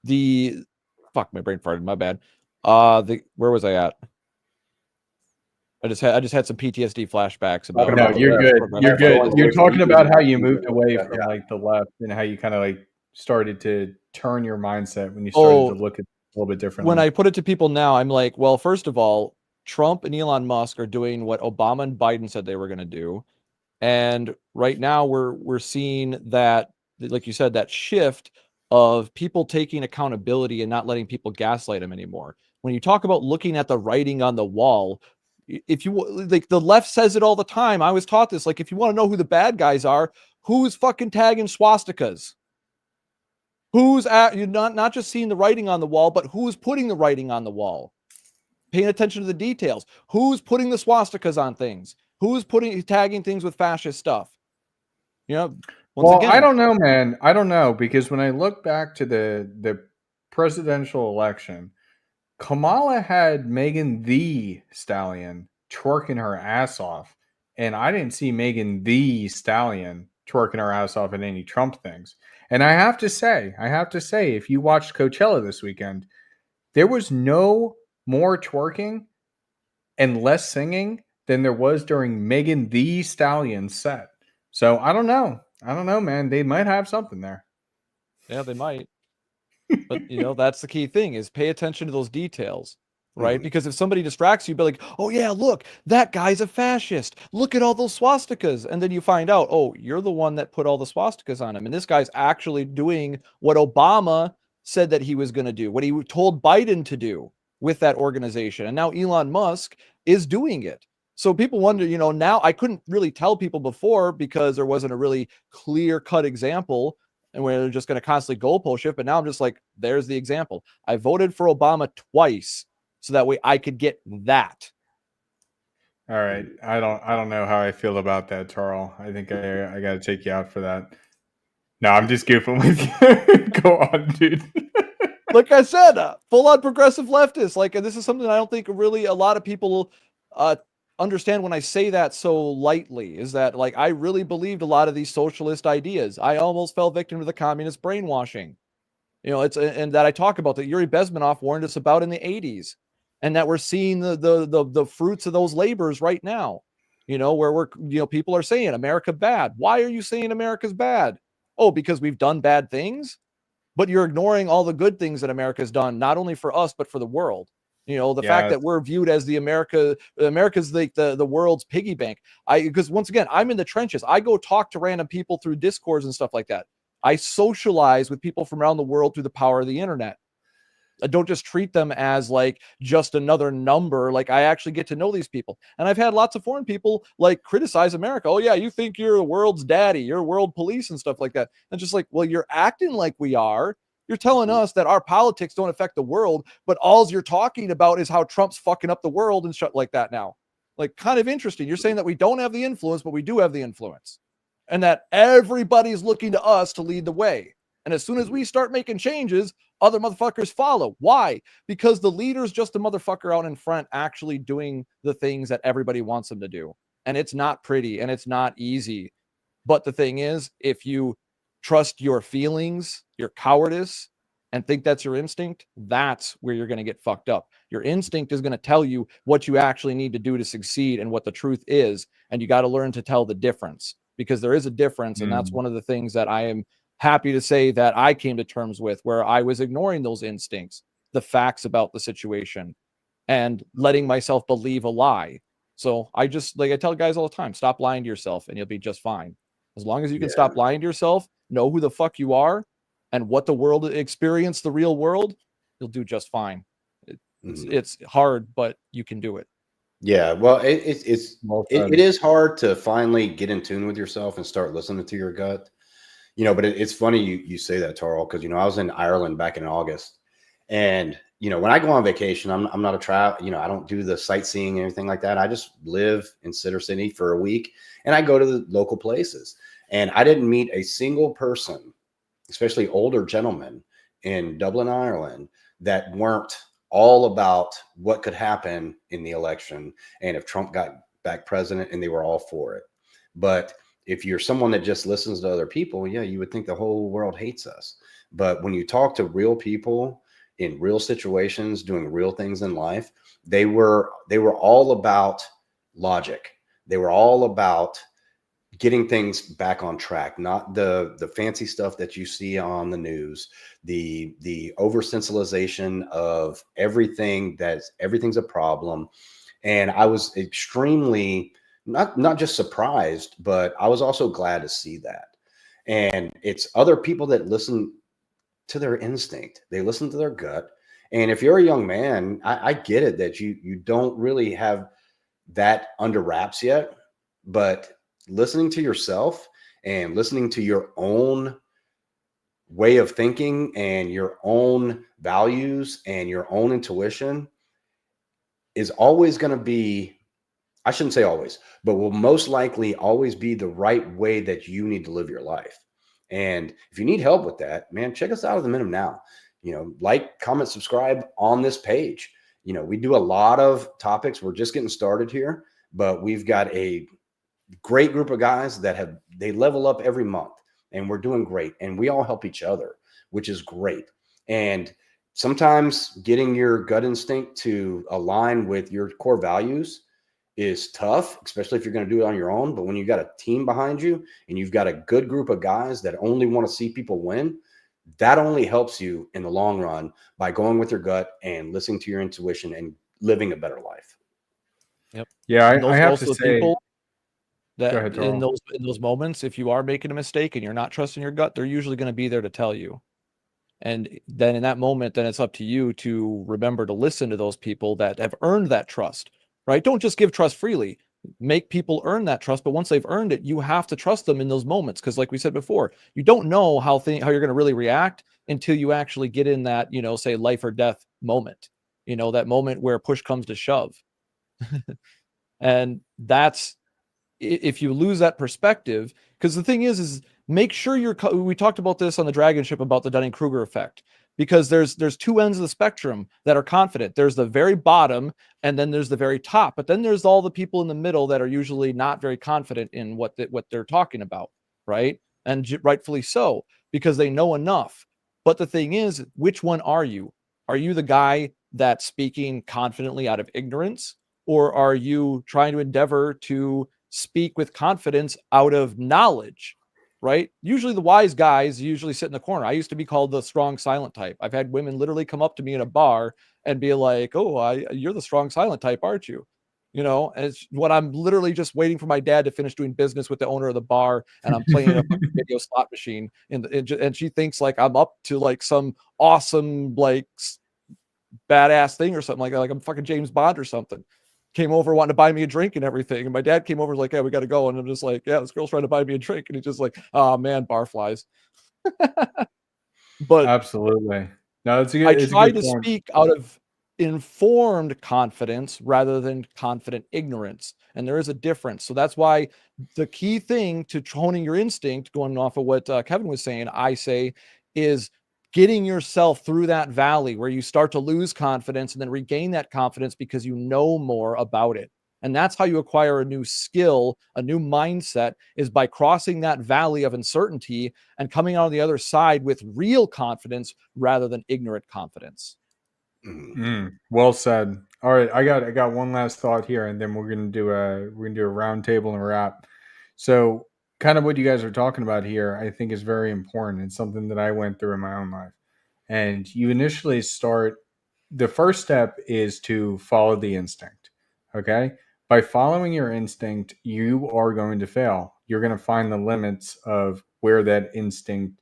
the fuck, my brain farted, my bad. Where was I at? I just had some PTSD flashbacks about. No, you're good. You're good. You're talking about how you moved away from Yeah. like the left and how you kind of like started to turn your mindset when you started to look at it a little bit differently. When I put it to people now, I'm like, well, first of all, Trump and Elon Musk are doing what Obama and Biden said they were going to do. And right now we're seeing that, like you said, that shift of people taking accountability and not letting people gaslight them anymore. When you talk about looking at the writing on the wall, if you like, the left says it all the time. I was taught this, like, if you want to know who the bad guys are, who's fucking tagging swastikas? Who's at, you're not just seeing the writing on the wall, but who's putting the writing on the wall? Paying attention to the details. Who's putting the swastikas on things? Who's tagging things with fascist stuff? You know, well, again, I don't know, man. I don't know, because when I look back to the presidential election, Kamala had Megan the Stallion twerking her ass off, and I didn't see Megan the Stallion twerking her ass off at any Trump things. And I have to say, if you watched Coachella this weekend, there was no more twerking and less singing than there was during Megan the Stallion's set. So I don't know, man. They might have something there. Yeah, they might. But, you know, that's the key thing, is pay attention to those details, right? Because if somebody distracts you, be like, oh yeah, look, that guy's a fascist. Look at all those swastikas. And then you find out, oh, you're the one that put all the swastikas on him. And this guy's actually doing what Obama said that he was going to do, what he told Biden to do with that organization. And now Elon Musk is doing it. So people wonder, you know, now I couldn't really tell people before because there wasn't a really clear-cut example, and we're just going to constantly goalpost shift. But now I'm just like, there's the example. I voted for Obama twice so that way I could get that. All right. I don't know how I feel about that, Charles. I think I got to take you out for that. No, I'm just goofing with you. Go on, dude. Like I said, full-on progressive leftist. Like, and this is something I don't think really a lot of people understand when I say that so lightly, is that, like, I really believed a lot of these socialist ideas. I almost fell victim to the communist brainwashing. You know, it's, and that I talk about, that Yuri Bezmenov warned us about in the 80s, and that we're seeing the fruits of those labors right now. You know, where we're, you know, people are saying America bad. Why are you saying America's bad? Oh, because we've done bad things, but you're ignoring all the good things that America's done, not only for us, but for the world. You know, the fact that we're viewed as America's like the world's piggy bank. Because once again, I'm in the trenches. I go talk to random people through Discords and stuff like that. I socialize with people from around the world through the power of the internet. I don't just treat them as like just another number. Like, I actually get to know these people. And I've had lots of foreign people like criticize America. Oh yeah, you think you're the world's daddy, you're world police and stuff like that. And just like, well, you're acting like we are. You're telling us that our politics don't affect the world, but all you're talking about is how Trump's fucking up the world and shit like that now. Like, kind of interesting. You're saying that we don't have the influence, but we do have the influence. And that everybody's looking to us to lead the way. And as soon as we start making changes, other motherfuckers follow. Why? Because the leader's just a motherfucker out in front actually doing the things that everybody wants them to do. And it's not pretty and it's not easy. But the thing is, if you trust your feelings, your cowardice, and think that's your instinct, that's where you're going to get fucked up. Your instinct is going to tell you what you actually need to do to succeed and what the truth is. And you got to learn to tell the difference, because there is a difference. And that's one of the things that I am happy to say that I came to terms with, where I was ignoring those instincts, the facts about the situation, and letting myself believe a lie. So I just, like I tell guys all the time, stop lying to yourself and you'll be just fine. As long as you can stop lying to yourself, know who the fuck you are and what the world experience, the real world, you'll do just fine. It's hard, but you can do it. Yeah, well, it is hard to finally get in tune with yourself and start listening to your gut. But it's funny you say that, Tarl, because I was in Ireland back in August, and when I go on vacation, I'm not a travel. I don't do the sightseeing and anything like that. I just live in Center City for a week, and I go to the local places. And I didn't meet a single person, especially older gentlemen in Dublin, Ireland, that weren't all about what could happen in the election and if Trump got back president, and they were all for it. But if you're someone that just listens to other people, yeah, you would think the whole world hates us. But when you talk to real people in real situations, doing real things in life, they were all about logic. They were all about getting things back on track, not the fancy stuff that you see on the news, the oversensibilization of everything, everything's a problem. And I was extremely not just surprised, but I was also glad to see that. And it's other people that listen to their instinct. They listen to their gut. And if you're a young man, I get it that you don't really have that under wraps yet, but listening to yourself and listening to your own way of thinking and your own values and your own intuition is always going to be, I shouldn't say always, but will most likely always be the right way that you need to live your life. And if you need help with that, man, check us out at the Minimum Now. Like, comment, subscribe on this page. We do a lot of topics. We're just getting started here, but we've got a great group of guys that they level up every month, and we're doing great. And we all help each other, which is great. And sometimes getting your gut instinct to align with your core values is tough, especially if you're going to do it on your own. But when you've got a team behind you and you've got a good group of guys that only want to see people win, that only helps you in the long run by going with your gut and listening to your intuition and living a better life. Yep. Yeah, I have to say, people that go ahead, in those moments, if you are making a mistake and you're not trusting your gut, they're usually going to be there to tell you. And then in that moment, then it's up to you to remember to listen to those people that have earned that trust, right? Don't just give trust freely. Make people earn that trust. But once they've earned it, you have to trust them in those moments. Because like we said before, you don't know how you're going to really react until you actually get in that, say life or death moment, that moment where push comes to shove. And that's, if you lose that perspective, because the thing is make sure we talked about this on the Dragon Ship about the Dunning-Kruger effect, because there's two ends of the spectrum that are confident. There's the very bottom, and then there's the very top. But then there's all the people in the middle that are usually not very confident in what they're talking about, right? And rightfully so, because they know enough. But the thing is, which one are you? Are you the guy that's speaking confidently out of ignorance, or are you trying to endeavor to speak with confidence out of knowledge, right? Usually the wise guys usually sit in the corner. I used to be called the strong silent type. I've had women literally come up to me in a bar and be like, "Oh, you're the strong silent type, aren't you?" And it's when I'm literally just waiting for my dad to finish doing business with the owner of the bar, and I'm playing a fucking video slot machine, and she thinks like I'm up to like some awesome like badass thing or something like that, like I'm fucking James Bond or something. Came over wanting to buy me a drink and everything. And my dad came over and was like, "Yeah, we got to go." And I'm just like, "Yeah, this girl's trying to buy me a drink." And he's just like, "Oh man, barflies." But absolutely. No, it's a good, I try to point. speak out of informed confidence rather than confident ignorance. And there is a difference. So that's why the key thing to honing your instinct, going off of what Kevin was saying, I say, is getting yourself through that valley where you start to lose confidence and then regain that confidence because you know more about it. And that's how you acquire a new skill, a new mindset, is by crossing that valley of uncertainty and coming out on the other side with real confidence rather than ignorant confidence. Well said. All right, I got one last thought here, and then we're gonna do a round table and a wrap. So, kind of what you guys are talking about here, I think is very important. It's something that I went through in my own life. And you initially start. The first step is to follow the instinct. Okay, by following your instinct, you are going to fail. You're going to find the limits of where that instinct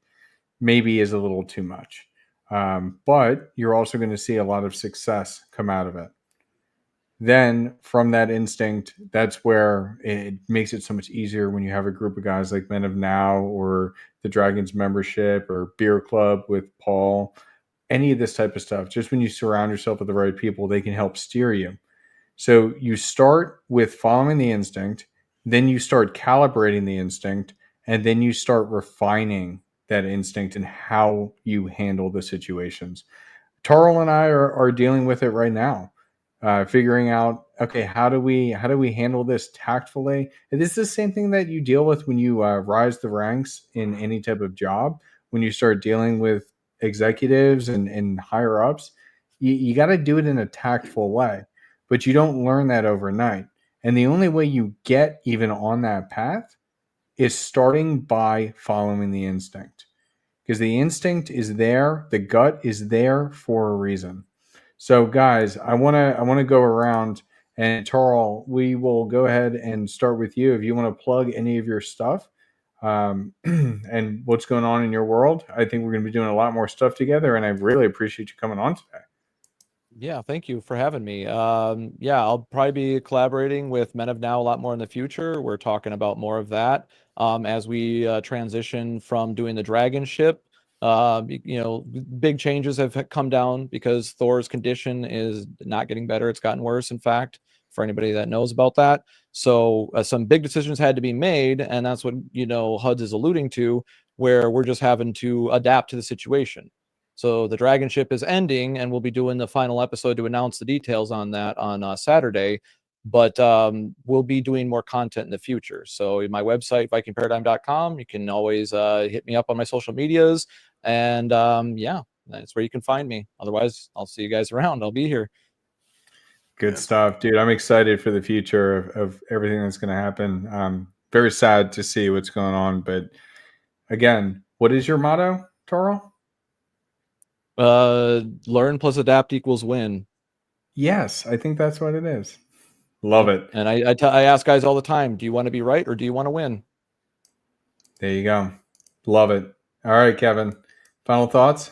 maybe is a little too much. But you're also going to see a lot of success come out of it. Then from that instinct, that's where it makes it so much easier when you have a group of guys like Men of Now or the Dragons membership or Beer Club with Paul, any of this type of stuff. Just when you surround yourself with the right people, they can help steer you. So you start with following the instinct, then you start calibrating the instinct, and then you start refining that instinct and how you handle the situations. Tarl and I are dealing with it right now, figuring out, okay, how do we handle this tactfully? And this is the same thing that you deal with when you rise the ranks in any type of job. When you start dealing with executives and higher ups, you got to do it in a tactful way, but you don't learn that overnight. And the only way you get even on that path is starting by following the instinct, because the instinct is there, the gut is there for a reason. So, guys, I want to go around, and Tarl, we will go ahead and start with you. If you want to plug any of your stuff and what's going on in your world, I think we're going to be doing a lot more stuff together, and I really appreciate you coming on today. Yeah, thank you for having me. Yeah, I'll probably be collaborating with Men of Now a lot more in the future. We're talking about more of that as we transition from doing the dragon ship. Big changes have come down because Thor's condition is not getting better. It's gotten worse, in fact, for anybody that knows about that. So some big decisions had to be made, and that's what, HUD's is alluding to, where we're just having to adapt to the situation. So the dragon ship is ending, and we'll be doing the final episode to announce the details on that on Saturday. But we'll be doing more content in the future. So my website, vikingparadigm.com, you can always hit me up on my social medias. And yeah, that's where you can find me. Otherwise, I'll see you guys around. I'll be here. Good stuff, dude. I'm excited for the future of everything that's going to happen. Very sad to see what's going on. But again, what is your motto, Tarl? Learn plus adapt equals win. Yes, I think that's what it is. Love it. And I ask guys all the time, do you want to be right or do you want to win? There you go. Love it. All right, Kevin. Final thoughts?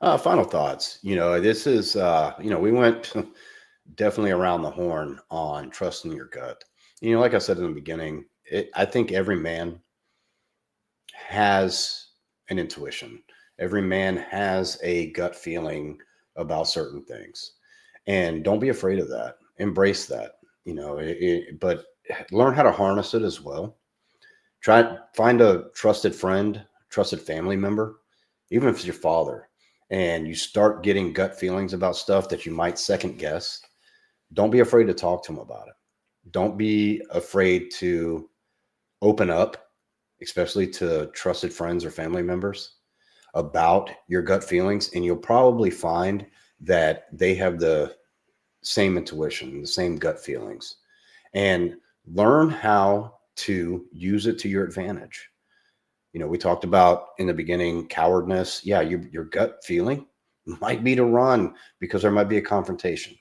Final thoughts. This is, we went definitely around the horn on trusting your gut. Like I said in the beginning, I think every man has an intuition. Every man has a gut feeling about certain things, and don't be afraid of that. Embrace that, but learn how to harness it as well. Find a trusted friend, trusted family member, even if it's your father, and you start getting gut feelings about stuff that you might second guess. Don't be afraid to talk to them about it. Don't be afraid to open up, especially to trusted friends or family members, about your gut feelings. And you'll probably find that they have the same intuition, the same gut feelings, and learn how to use it to your advantage. We talked about in the beginning, cowardness. Yeah, your gut feeling might be to run because there might be a confrontation.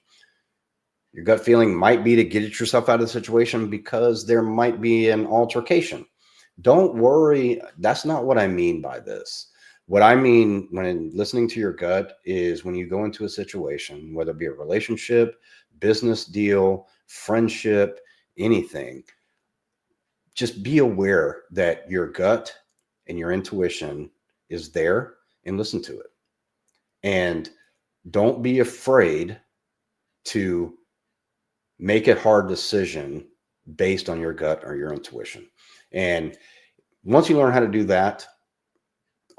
Your gut feeling might be to get yourself out of the situation because there might be an altercation. Don't worry. That's not what I mean by this. What I mean when listening to your gut is when you go into a situation, whether it be a relationship, business deal, friendship, anything, just be aware that your gut and your intuition is there, and listen to it. And don't be afraid to make a hard decision based on your gut or your intuition. And once you learn how to do that,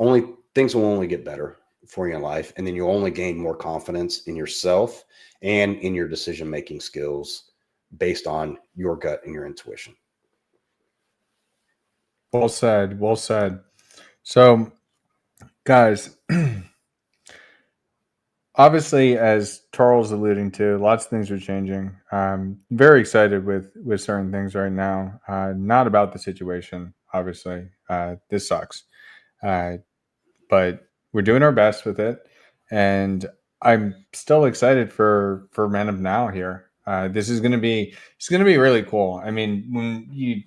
only things will only get better for you in life. And then you'll only gain more confidence in yourself and in your decision-making skills based on your gut and your intuition. Well said. Well said. So, guys, obviously, as Charles alluding to, lots of things are changing. I'm very excited with certain things right now. Not about the situation, obviously. This sucks, but we're doing our best with it, and I'm still excited for Men of Now here. This is going to be really cool. I mean, when you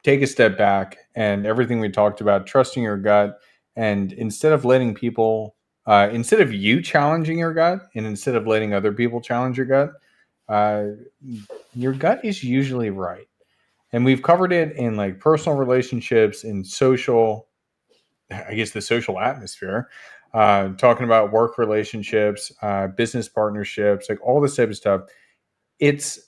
take a step back and everything we talked about, trusting your gut, and instead of letting people, instead of you challenging your gut, and instead of letting other people challenge your gut is usually right. And we've covered it in like personal relationships, in social, I guess the social atmosphere, talking about work relationships, business partnerships, like all this type of stuff. It's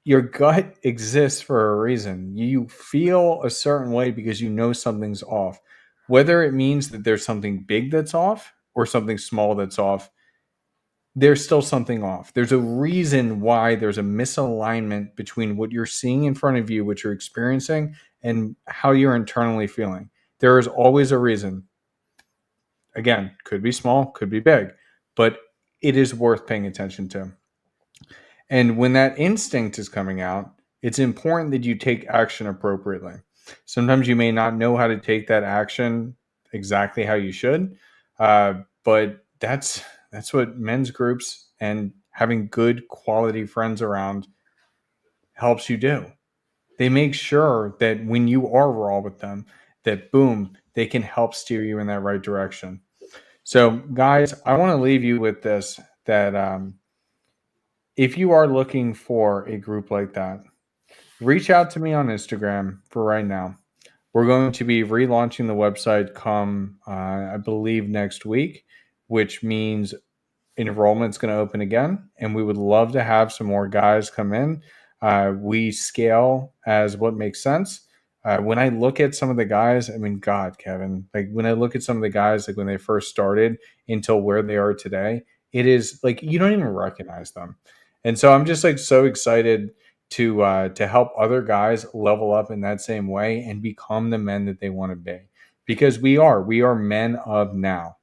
your gut exists for a reason. You feel a certain way because you know something's off. Whether it means that there's something big that's off or something small that's off, there's still something off. There's a reason why there's a misalignment between what you're seeing in front of you, what you're experiencing, and how you're internally feeling. There is always a reason. Again, could be small, could be big, but it is worth paying attention to. And when that instinct is coming out, it's important that you take action appropriately. Sometimes you may not know how to take that action exactly how you should, but that's what men's groups and having good quality friends around helps you do. They make sure that when you are raw with them, that boom, they can help steer you in that right direction. So, guys, I want to leave you with this, that if you are looking for a group like that, reach out to me on Instagram for right now. We're going to be relaunching the website come, I believe, next week, which means enrollment's going to open again, and we would love to have some more guys come in. We scale as what makes sense. When I look at some of the guys, I mean, God, Kevin, like when I look at some of the guys, like when they first started until where they are today, it is like you don't even recognize them. And so I'm just like so excited to help other guys level up in that same way and become the men that they want to be, because we are men of now.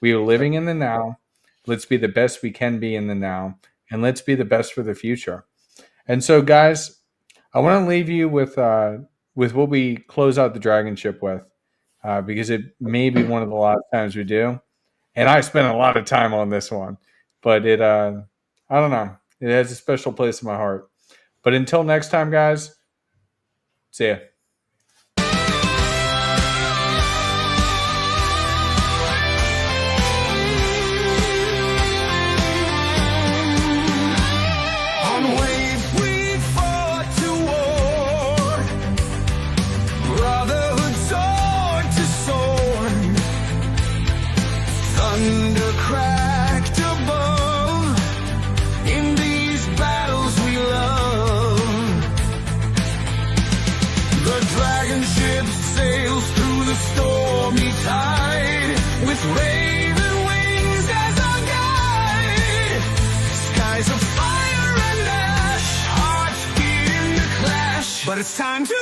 We are living in the now. Let's be the best we can be in the now, and let's be the best for the future. And so, guys, I want to leave you with what we close out the Dragon Ship with, because it may be one of the last times we do. And I spent a lot of time on this one, but it, I don't know, it has a special place in my heart. But until next time, guys, see ya. On wave we fought to war, brotherhood sword to sword, thunder cracked above, in these battles we love. The dragon ship sails through the stormy tide, with raven wings as our guide. Skies of fire and ash, hearts begin to clash, but it's time to